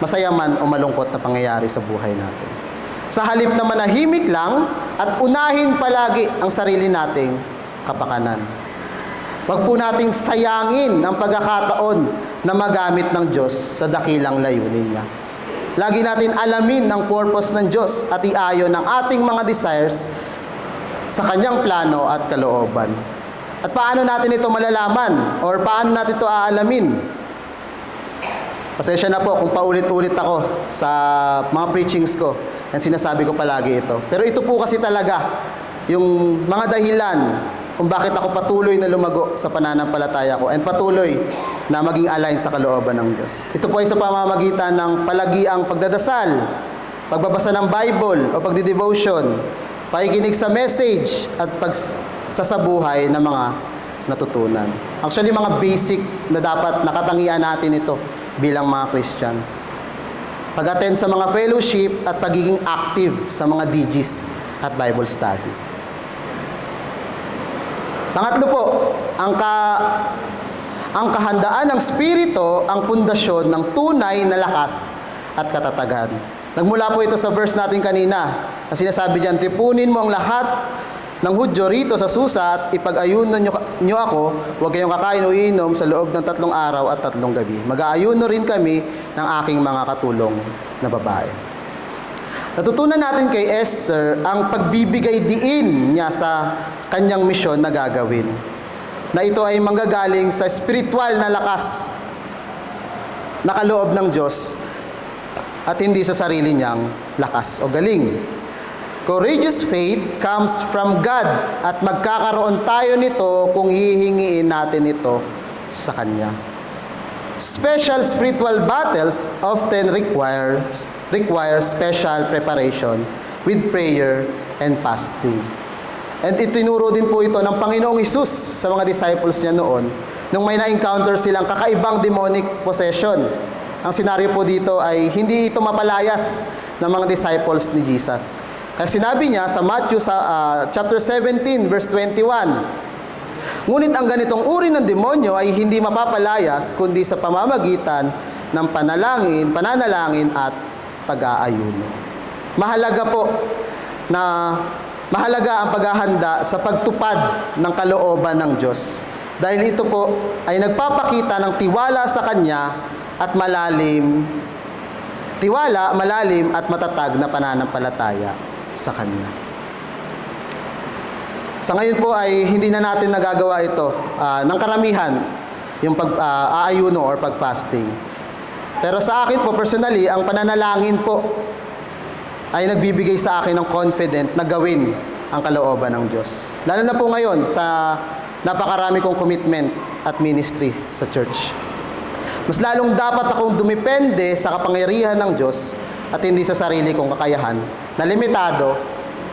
Speaker 4: Masaya man o malungkot na pangyayari sa buhay natin. Sa halip na manahimik lang at unahin palagi ang sarili nating kapakanan. Huwag po nating sayangin ang pagkakataon na magamit ng Diyos sa dakilang layunin niya. Lagi natin alamin ang purpose ng Diyos at iayon ng ating mga desires sa kanyang plano at kalooban. At paano natin ito malalaman? Or paano natin ito aalamin? Pasensya na po kung paulit-ulit ako sa mga preachings ko. And sinasabi ko palagi ito. Pero ito po kasi talaga yung mga dahilan kung bakit ako patuloy na lumago sa pananampalataya ko and patuloy na maging align sa kalooban ng Diyos. Ito po ay sa pamamagitan ng palagiang pagdadasal, pagbabasa ng Bible o pagdidevotion, pakikinig sa message at pagsasabuhay ng mga natutunan. Actually, mga basic na dapat nakatangian natin ito bilang mga Christians. Pag-attend sa mga fellowship at pagiging active sa mga DGs at Bible study. Pangatlo po, ang kahandaan ng Espiritu ang pundasyon ng tunay na lakas at katatagan. Nagmula po ito sa verse natin kanina. Na sinasabi diyan, tipunin mo ang lahat ng Hudyo rito sa Susa at ipag-ayuno nyo ako, huwag kayong kakain o iinom sa loob ng 3 araw at 3 gabi. Mag-aayuno rin kami ng aking mga katulong na babae. Natutunan natin kay Esther ang pagbibigay diin niya sa kanyang misyon na gagawin. Na ito ay manggagaling sa spiritual na lakas na kaloob ng Diyos at hindi sa sarili niyang lakas o galing. Courageous faith comes from God at magkakaroon tayo nito kung hihingiin natin ito sa Kanya. Special spiritual battles often require special preparation with prayer and fasting. And itinuro din po ito ng Panginoong Hesus sa mga disciples niya noon nung may na-encounter silang kakaibang demonic possession. Ang senaryo po dito ay hindi ito mapalayas ng mga disciples ni Jesus. Kaya sinabi niya sa Matthew chapter 17 verse 21, ngunit ang ganitong uri ng demonyo ay hindi mapapalayas kundi sa pamamagitan ng pananalangin at pag-aayuno. Mahalaga ang paghahanda sa pagtupad ng kalooban ng Diyos. Dahil ito po ay nagpapakita ng tiwala sa Kanya at malalim at matatag na pananampalataya sa Kanya. Sa ngayon po ay hindi na natin nagagawa ito ng karamihan, yung pag-aayuno or pag-fasting. Pero sa akin po, personally, ang pananalangin po ay nagbibigay sa akin ng confident na gawin ang kalooban ng Diyos. Lalo na po ngayon sa napakarami kong commitment at ministry sa church. Mas lalong dapat akong dumepende sa kapangyarihan ng Diyos at hindi sa sarili kong kakayahan na limitado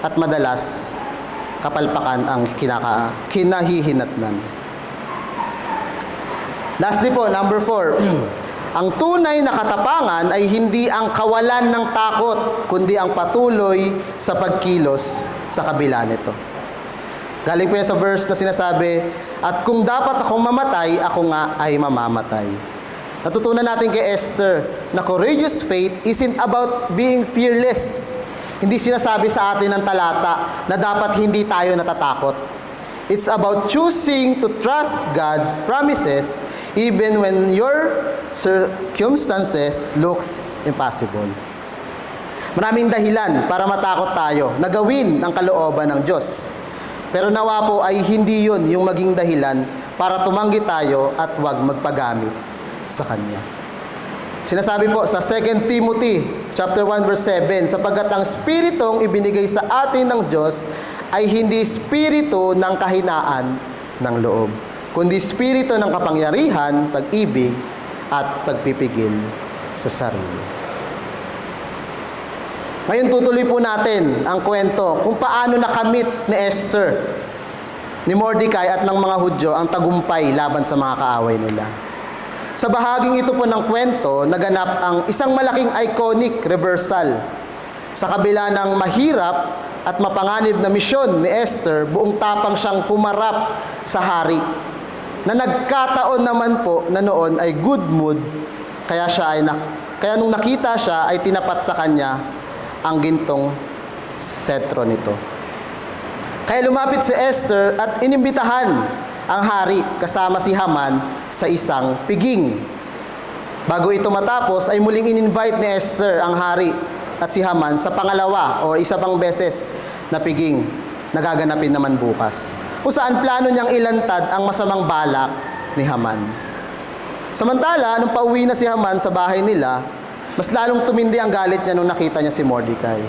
Speaker 4: at madalas kapalpakan ang kinahihinatnan. Lastly po, number 4. Ang tunay na katapangan ay hindi ang kawalan ng takot, kundi ang patuloy sa pagkilos sa kabila nito. Galing po yan sa verse na sinasabi, at kung dapat akong mamatay, ako nga ay mamamatay. Natutunan natin kay Esther na courageous faith isn't about being fearless. Hindi sinasabi sa atin ng talata na dapat hindi tayo natatakot. It's about choosing to trust God's promises even when your circumstances looks impossible. Maraming dahilan para matakot tayo na gawin ang kalooban ng Diyos. Pero nawa po ay hindi yun yung maging dahilan para tumanggi tayo at huwag magpagamit sa Kanya. Sinasabi po sa 2 Timothy chapter 1 verse 7, sapagkat ang Espiritong ibinigay sa atin ng Diyos ay hindi espiritu ng kahinaan ng loob, kundi espiritu ng kapangyarihan, pag-ibig, at pagpipigil sa sarili. Ngayon tutuloy po natin ang kwento kung paano nakamit ni Esther, ni Mordecai at ng mga Hudyo ang tagumpay laban sa mga kaaway nila. Sa bahaging ito po ng kwento, naganap ang isang malaking iconic reversal. Sa kabila ng mahirap at mapanganib na misyon ni Esther, buong tapang siyang humarap sa hari, na nagkataon naman po na noon ay good mood, kaya nung nakita siya ay tinapat sa kanya ang gintong setro nito. Kaya lumapit si Esther at inimbitahan ang hari kasama si Haman sa isang piging. Bago ito matapos ay muling in-invite ni Esther ang hari at si Haman sa pangalawa o isa pang beses na piging na gaganapin naman bukas, kung saan plano niyang ilantad ang masamang balak ni Haman. Samantala, nung pauwi na si Haman sa bahay nila, mas lalong tumindi ang galit niya nung nakita niya si Mordecai.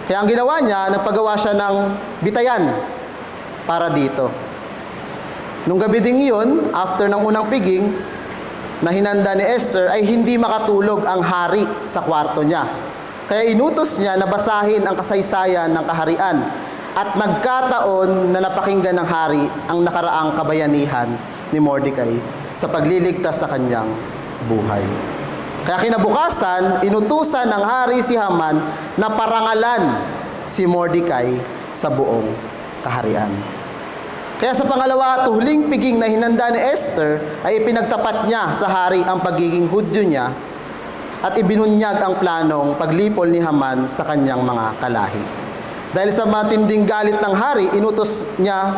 Speaker 4: Kaya ang ginawa niya, nagpagawa siya ng bitayan para dito. Nung gabi ding yun, after ng unang piging, na hinanda ni Esther, ay hindi makatulog ang hari sa kwarto niya. Kaya inutos niya na basahin ang kasaysayan ng kaharian. At nagkataon na napakinggan ng hari ang nakaraang kabayanihan ni Mordecai sa pagliligtas sa kanyang buhay. Kaya kinabukasan, inutusan ng hari si Haman na parangalan si Mordecai sa buong kaharian. Kaya sa pangalawa at huling piging na hinanda ni Esther, ay ipinagtapat niya sa hari ang pagiging Hudyo niya at ibinunyag ang planong paglipol ni Haman sa kanyang mga kalahi. Dahil sa matinding galit ng hari, inutos niya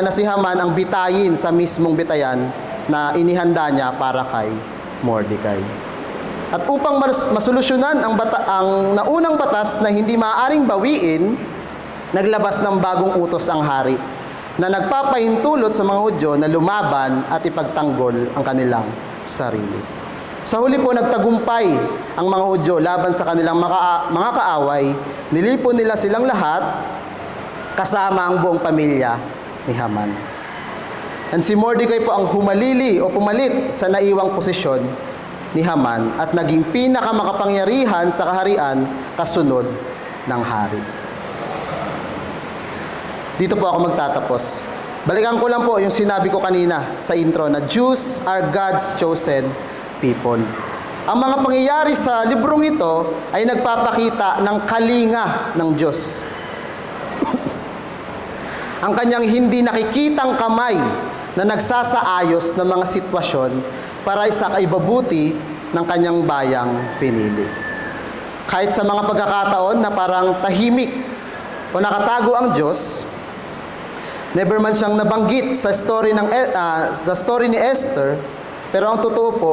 Speaker 4: na si Haman ang bitayin sa mismong bitayan na inihanda niya para kay Mordecai. At upang masolusyonan ang naunang batas na hindi maaaring bawiin, naglabas ng bagong utos ang hari na nagpapahintulot sa mga Hudyo na lumaban at ipagtanggol ang kanilang sarili. Sa huli po, nagtagumpay ang mga Hudyo laban sa kanilang mga kaaway. Nilipon nila silang lahat kasama ang buong pamilya ni Haman. And si Mordecai po ang humalili o pumalit sa naiwang posisyon ni Haman at naging pinakamakapangyarihan sa kaharian kasunod ng hari. Dito po ako magtatapos. Balikan ko lang po yung sinabi ko kanina sa intro na Jews are God's chosen people. Ang mga pangyayari sa librong ito ay nagpapakita ng kalinga ng Diyos. Ang kanyang hindi nakikitang kamay na nagsasaayos ng mga sitwasyon para sa kaibabuti ng kanyang bayang pinili. Kahit sa mga pagkakataon na parang tahimik o nakatago ang Diyos, never man siyang nabanggit sa story ni Esther, pero ang totoo po,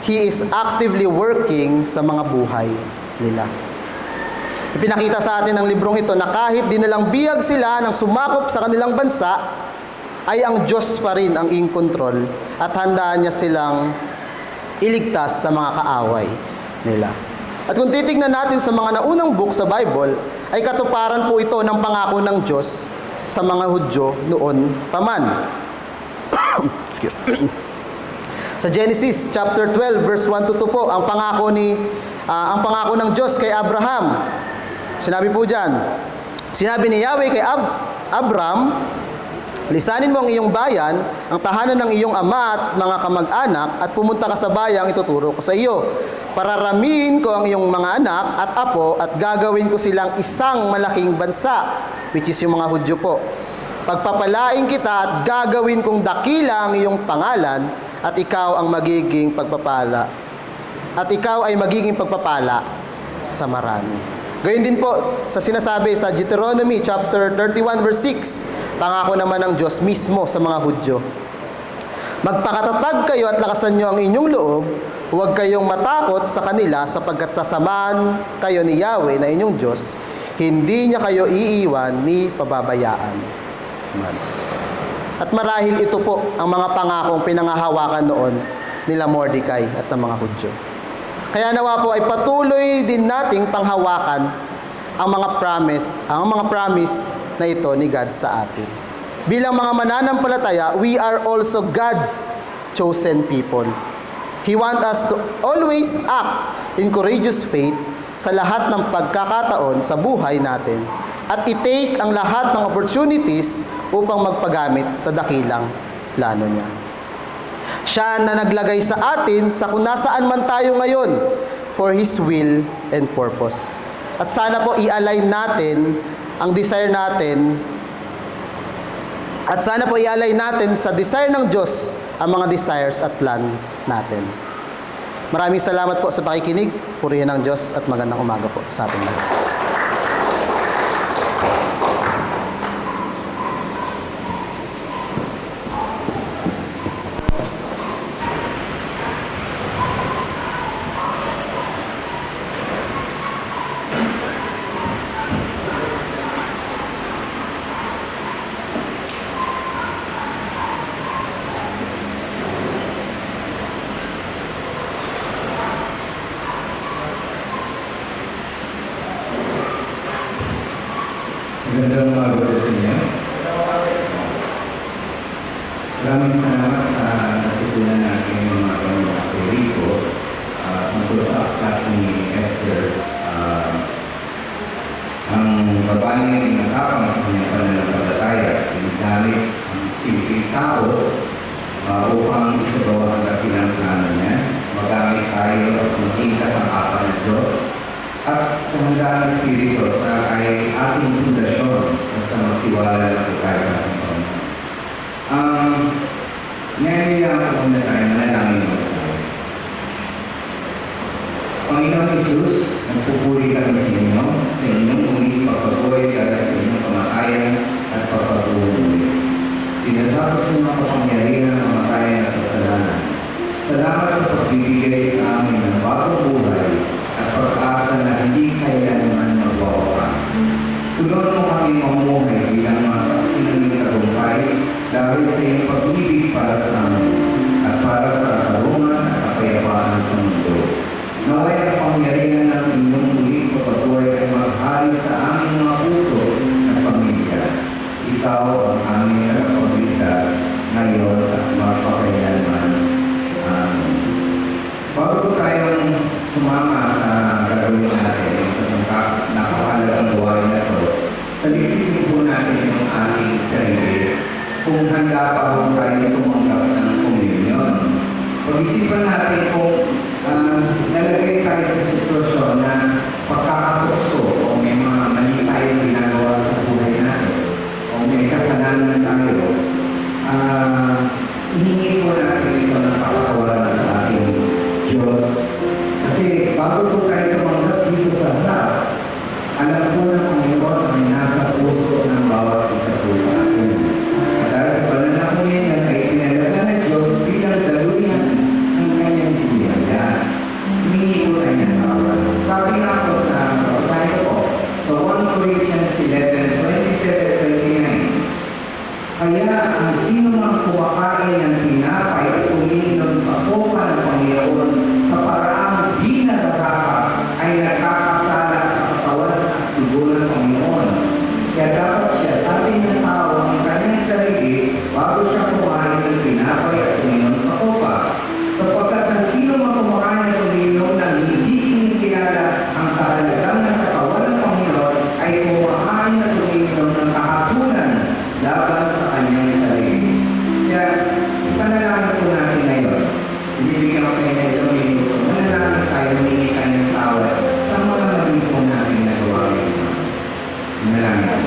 Speaker 4: He is actively working sa mga buhay nila. Ipinakita sa atin ng librong ito na kahit dinalang biyag sila ng sumakop sa kanilang bansa, ay ang Diyos pa rin ang in control at handaan niya silang iligtas sa mga kaaway nila. At kung titignan natin sa mga naunang book sa Bible, ay katuparan po ito ng pangako ng Diyos sa mga Hudyo noon paman. Excuse me. Sa Genesis chapter 12 verse 1 to 2 po, ang pangako ng Diyos kay Abraham. Sinabi po diyan, sinabi ni Yahweh kay Abram, lisanin mo ang iyong bayan, ang tahanan ng iyong ama at mga kamag-anak, at pumunta ka sa bayang ituturo ko sa iyo. Pararamihin ko ang iyong mga anak at apo at gagawin ko silang isang malaking bansa, which is yung mga Hudyo po. Pagpapalain kita at gagawin kong dakila ang iyong pangalan at ikaw ang magiging pagpapala. At ikaw ay magiging pagpapala sa marami. Gayun din po sa sinasabi sa Deuteronomy chapter 31 verse 6, pangako naman ng Diyos mismo sa mga Hudyo. Magpakatatag kayo at lakasan nyo ang inyong loob, huwag kayong matakot sa kanila sapagkat sasamaan kayo ni Yahweh na inyong Diyos. hindi niya kayo iiwan ni pababayaan. Amen. At marahil ito po ang mga pangakong pinangahawakan noon nila Mordecai at ng mga Hudyo. Kaya nawa po ay patuloy din nating panghawakan ang mga promise na ito ni God sa atin. Bilang mga mananampalataya, we are also God's chosen people. He wants us to always act in courageous faith sa lahat ng pagkakataon sa buhay natin at i-take ang lahat ng opportunities upang magpagamit sa dakilang plano niya. Siya na naglagay sa atin sa kung nasaan man tayo ngayon for His will and purpose. At sana po i-align natin ang desire natin sa desire ng Diyos ang mga desires at plans natin. Maraming salamat po sa pakikinig. Purihin ng Diyos at magandang umaga po sa ating lahat.
Speaker 6: Magandang umaga po sa inyo. Maraming salamat sa natutunan natin yung mga pangyayaring ko tungkol sa aklat ni Esther. Ang babae ay nakapang sa kanyang pananampalataya, ginamit ang simpleng tao upang isagawa ang dakilang plano niya. Magamit tayo at makita sa kapal ng Diyos at kahandaan ng Espiritu ay ating pundasyon basta magtiwala na po tayo sa ating Panginoon. Ngayon ako na tayo manalangin mo tayo. Panginoon Jesus, nagpupuri kami sa inyo, sa inyong muling pagpatuloy dahil sa inyong kamatayan at pagpatuloy. Tinatapos ng mga kapangyarihan ng kamatayan at kasalanan. Salamat sa pagbibigay sa amin ng bagong buhay at pag-asa na hindi kailanman magwawakas. Tulungan mo kami mamuhay bilang mga saksi ng iyong tagumpay dahil sa iyong pag-ibig para sa amin at para sa katarungan at kapayapaan sa mundo. Naway ang pangyarihan ng inyong muling pagpatuloy ay maghari sa aming mga puso at pamilya. Ikaw ang aming nakapagligtas ngayon at magpakailanman. Bago tayong sumama sa gagawin natin sa napakalagang buhay na ito, salisipin po natin yung ating sarili kung handa pa po tayo tumanggap ng komunyon. Pag-isipan natin kung nalagay tayo sa sitwasyon na pagkakatukso o may mga mali tayong ginagawa sa buhay natin o may kasalanan tayo, hihingi po natin ito ng pakakawalan sa ating Diyos. Kasi bago po tayo tumanggap dito sa harap, alam po ng Panginoon ay nasa puso ng bawat isa po sa atin. At dahil sa pananakong yan ay pinalaga ng Diyos bilang daluyan ng kanyang biyaya. Hindi po tayo nakawan. Sabi nga po sa tayo po, sa 1 Corinthians 11:27-29, kaya ang sino mang kumakain ng tinapay at umiinom sa kopa ng Panginoon sa paraang di nagkakapa ay nagkakasala sa katawan at dugo ng Panginoon. Kaya dapat siya, sabi ng tao, ang kanyang sarili bago siya kumain ng tinapay at umiinom sa kopa. Sapagkat ang sino mang kumakain at umiinom ng hindi kinikilala ang kahalagang ng katawan ng Panginoon ay kumakain at umiinom ng kahatulan laban sa kanyang sarili. Kaya, ipanalangin po natin ngayon. Ibibigyan ko kayo ng itong minuto. Manalangin tayo, humingi tayo ng tawad sa mga mali po natin nagawa ngayon. Manalangin tayo.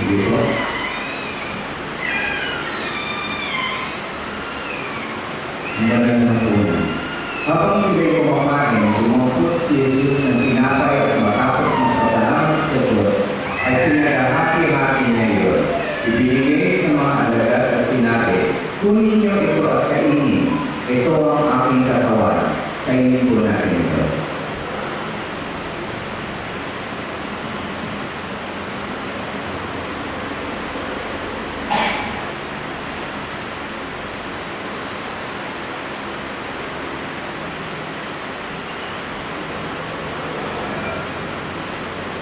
Speaker 6: Sige po. Magandang una. Habang sila'y kumakain, lumapot si Jesus ng tinapay at matapos magpasalamat sa Diyos, ay pinagahati-hati niya yun. Ibinigay sa mga alagad at sinabi, kunin niyo ito at kainin. Ito ang aking katawan. Kainin po natin ito.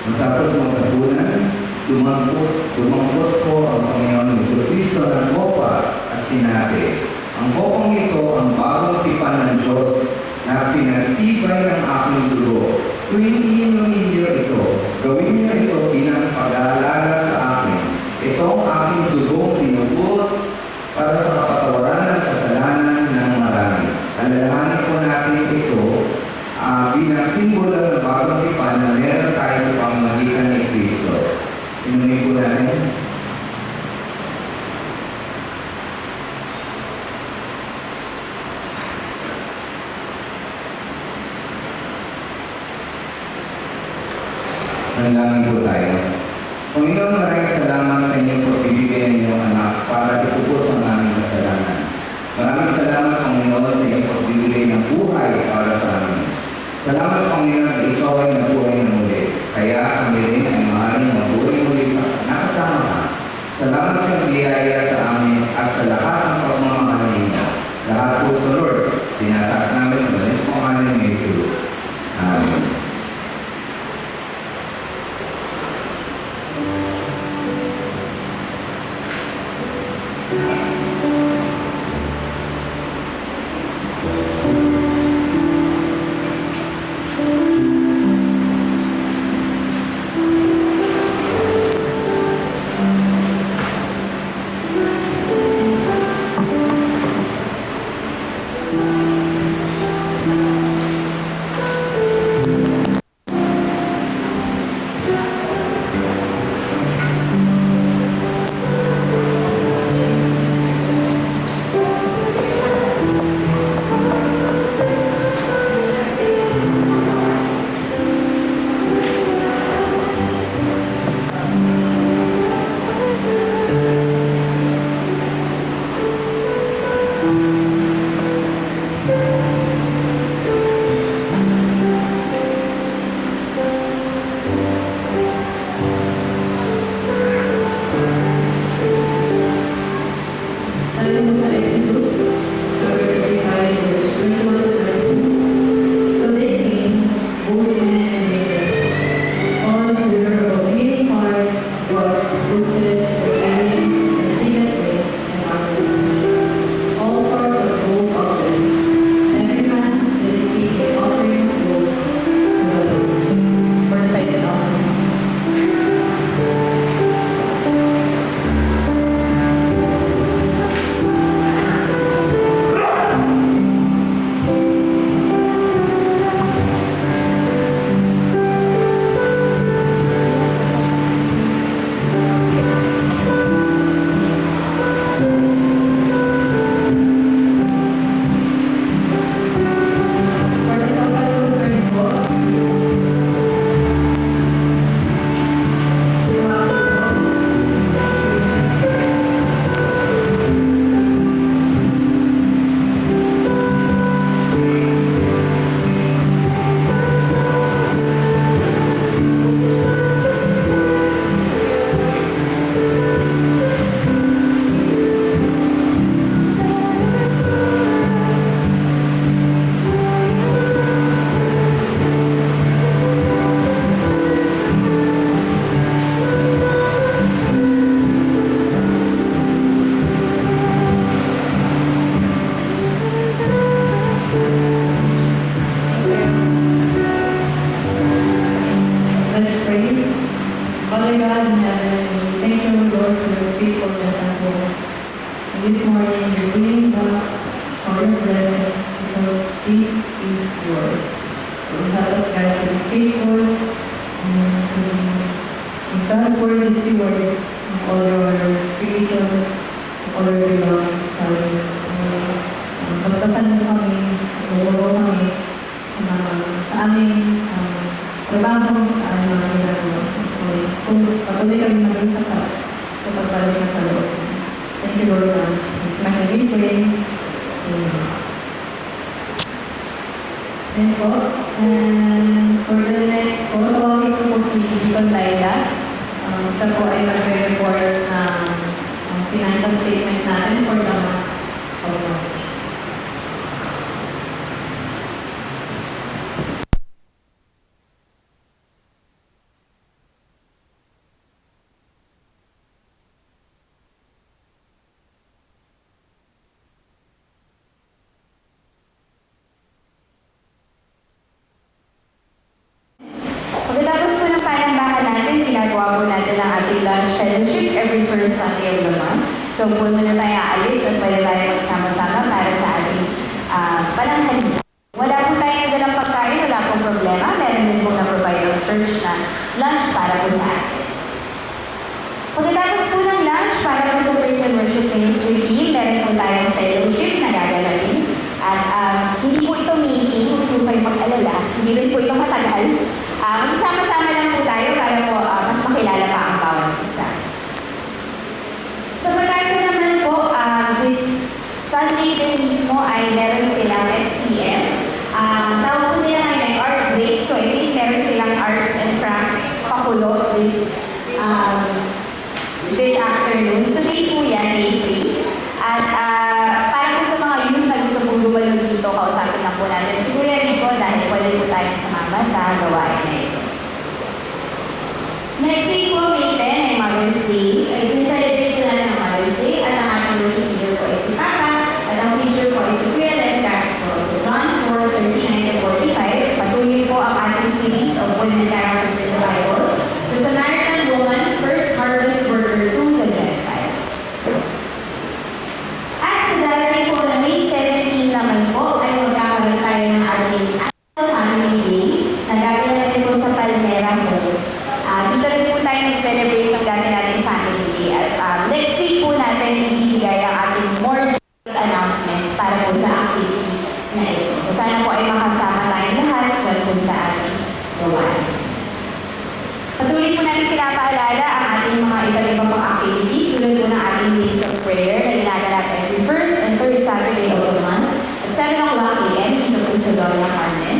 Speaker 6: Matapos magtabunan, dumangkot po ang Panginoon Jesucristo ng kopa at sinabi, ang kopang ito ang bagong tipan ng Diyos na pinagtibay ng aking dugo. Tuwing iinumin niyo ito, gawin niyo ito bilang pag-aalala sa akin. Ito ang aking dugong pinubuot para sa kapatawaran ng kasalanan ng marami. Alalahanin po natin ito bilang simbolo ng bagong tipan na meron tayo sa pamamagitan ni Kristo. Inumin po natin. Manalangin po tayo. Panginoon, maraming salamat sa inyong pagbibigay ng inyong anak para itubos ang aming kasalanan. Maraming salamat, Panginoon, sa inyong pagbibigay ng buhay para sa amin. Salamat, Panginoon, na ikaw ay nabuhay na muli. Kaya kami rin ay maaaring mabuhay muli sa nakasama ka. Salamat sa biyaya sa amin at sa lahat ng pagmamahal ninyo. Lahat po ito, Lord, tinataas namin sa malit pangalan ni Jesus. Amen.
Speaker 3: Father God in heaven, we thank you, Lord, for your faithfulness unto us. And this morning, we bring back all your blessings because this is yours. So help us, God, to be faithful and to be trustworthy steward all your creations, all your belongings, Father. Basbasan mo kami, buburo kami sa aming trabaho, sa aming mga ginagawa. Kung patuloy kami maging tapat sa pagbalik ng kaloob. Thank you, Lord God. This man we pray. Amen.
Speaker 1: Then po, and for the next po, tawagin ko po si Deacon Laila. Siya po ay magre-report ng financial statement natin for the month of March.
Speaker 7: Pagkatapos po ng panambahan natin, ginagawa po natin ang ating lunch fellowship every first Sunday of the month. So, po muna tayo aalis at pwede tayo magsama-sama para sa ating pananghalian. Wala po tayo nadalang pagkain, wala pong problema. Meron din po na-provide ang church na lunch para po sa atin. Pagkatapos po ng lunch, para po sa praise and worship ministry team, meron po tayong fellowship na gagalawin. At hindi po ito meeting, huwag po kayo mag-alala. Hindi rin po ito matagal. Magsasama-sama lang po tayo para po mas makilala pa ang bawat isa. Sa pag-asa naman po, this Sunday din mismo ay meron silang SPM. Tawag po nila ngayon ay art break. So I think meron silang arts and crafts pakulo this afternoon. Today po yan, day 3. At para po sa mga youth na gusto po gumalo dito, kausapin lang po natin si Kuya Rico dahil pwede po tayong sumama sa gawain na ito. Next week po, May 10 ay Mother's Day. Sincelebrate po natin ang Mother's Day at ang ating worship leader po ay si Papa at ang teacher po ay si Kuya Len Castro. So John 4:39-45, patuloy po ang ating series of women characters in the Bible. The Samaritan woman, first harvest worker to the Gentiles. At sa darating po na May 17 naman po ay magkakaroon tayo ng ating annual family day na gagawin natin po sa Palmera Halls. Dito rin po tayo nag-celebrate ng dati nating family day. At next week po natin ibibigay ang ating more detailed announcements para po sa activity na ito. So sana po ay makasama tayong lahat dyan po sa ating gawain. Patuloy po natin pinapaalala ang ating mga iba't ibang pang activities tulad po ng ating days of prayer na ginaganap every first and third Saturday of the month at 7 o'clock a.m. dito po sa Doña Carmen.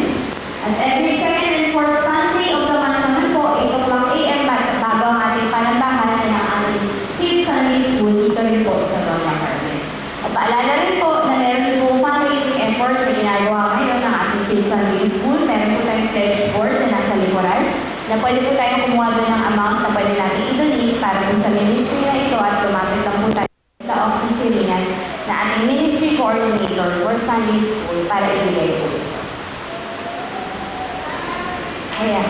Speaker 7: At every second and fourth Sunday of the month naman po, 8 o'clock a.m. bago ang ating panambahan ng ating Kids Sunday School dito rin po sa Doña Carmen. At paalala rin po na meron din po fundraising effort na ginagawa ngayon ng ating Kids Sunday School. Meron po tayong pledge board na nasa likuran na pwede po tayong kumuha doon ng amount na pwede natin i-donate para po sa ministry na ito at lumapit lang po tayo sa Oxy Sirian na ating ministry coordinator for Sunday School para ibigay po. Ayan.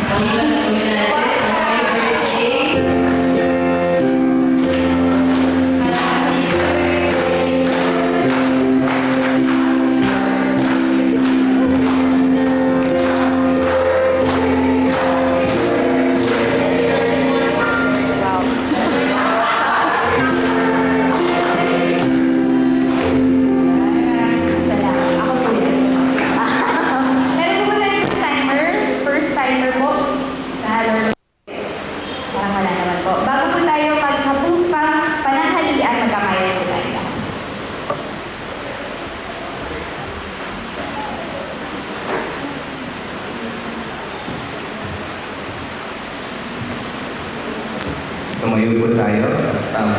Speaker 6: Tumayo po tayo at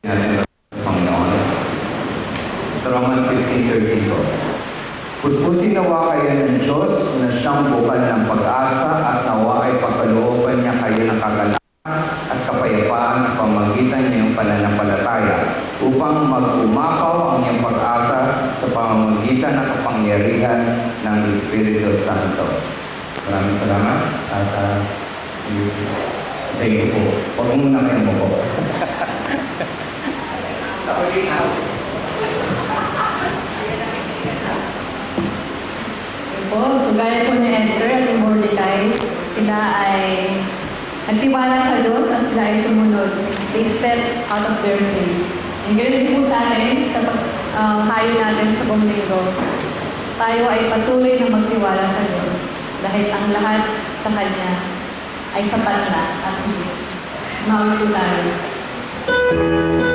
Speaker 6: natin ang Panginoon. Sa Romans 15:13 po. Puspusin nawa kayo ng Diyos na siyang bukal ng pag-asa at nawa ay pagkalooban niya kayo ng kagalakan at kapayapaan sa pamamagitan niyong pananampalataya upang mag-umapaw ang iyong pag-asa sa pamamagitan ng kapangyarihan ng Espiritu Santo. Maraming salamat at thank you po. Huwag muna kayo mo po.
Speaker 1: So gaya po ni Esther at ni Mordecai, sila ay nagtiwala sa Diyos at sila ay sumunod they step out of their faith. And ganoon din po sa atin, sa paghayo natin sa buong linggo, tayo ay patuloy na magtiwala sa Diyos dahil ang lahat sa Kanya ay sapat na at higit. Mawid po tayo.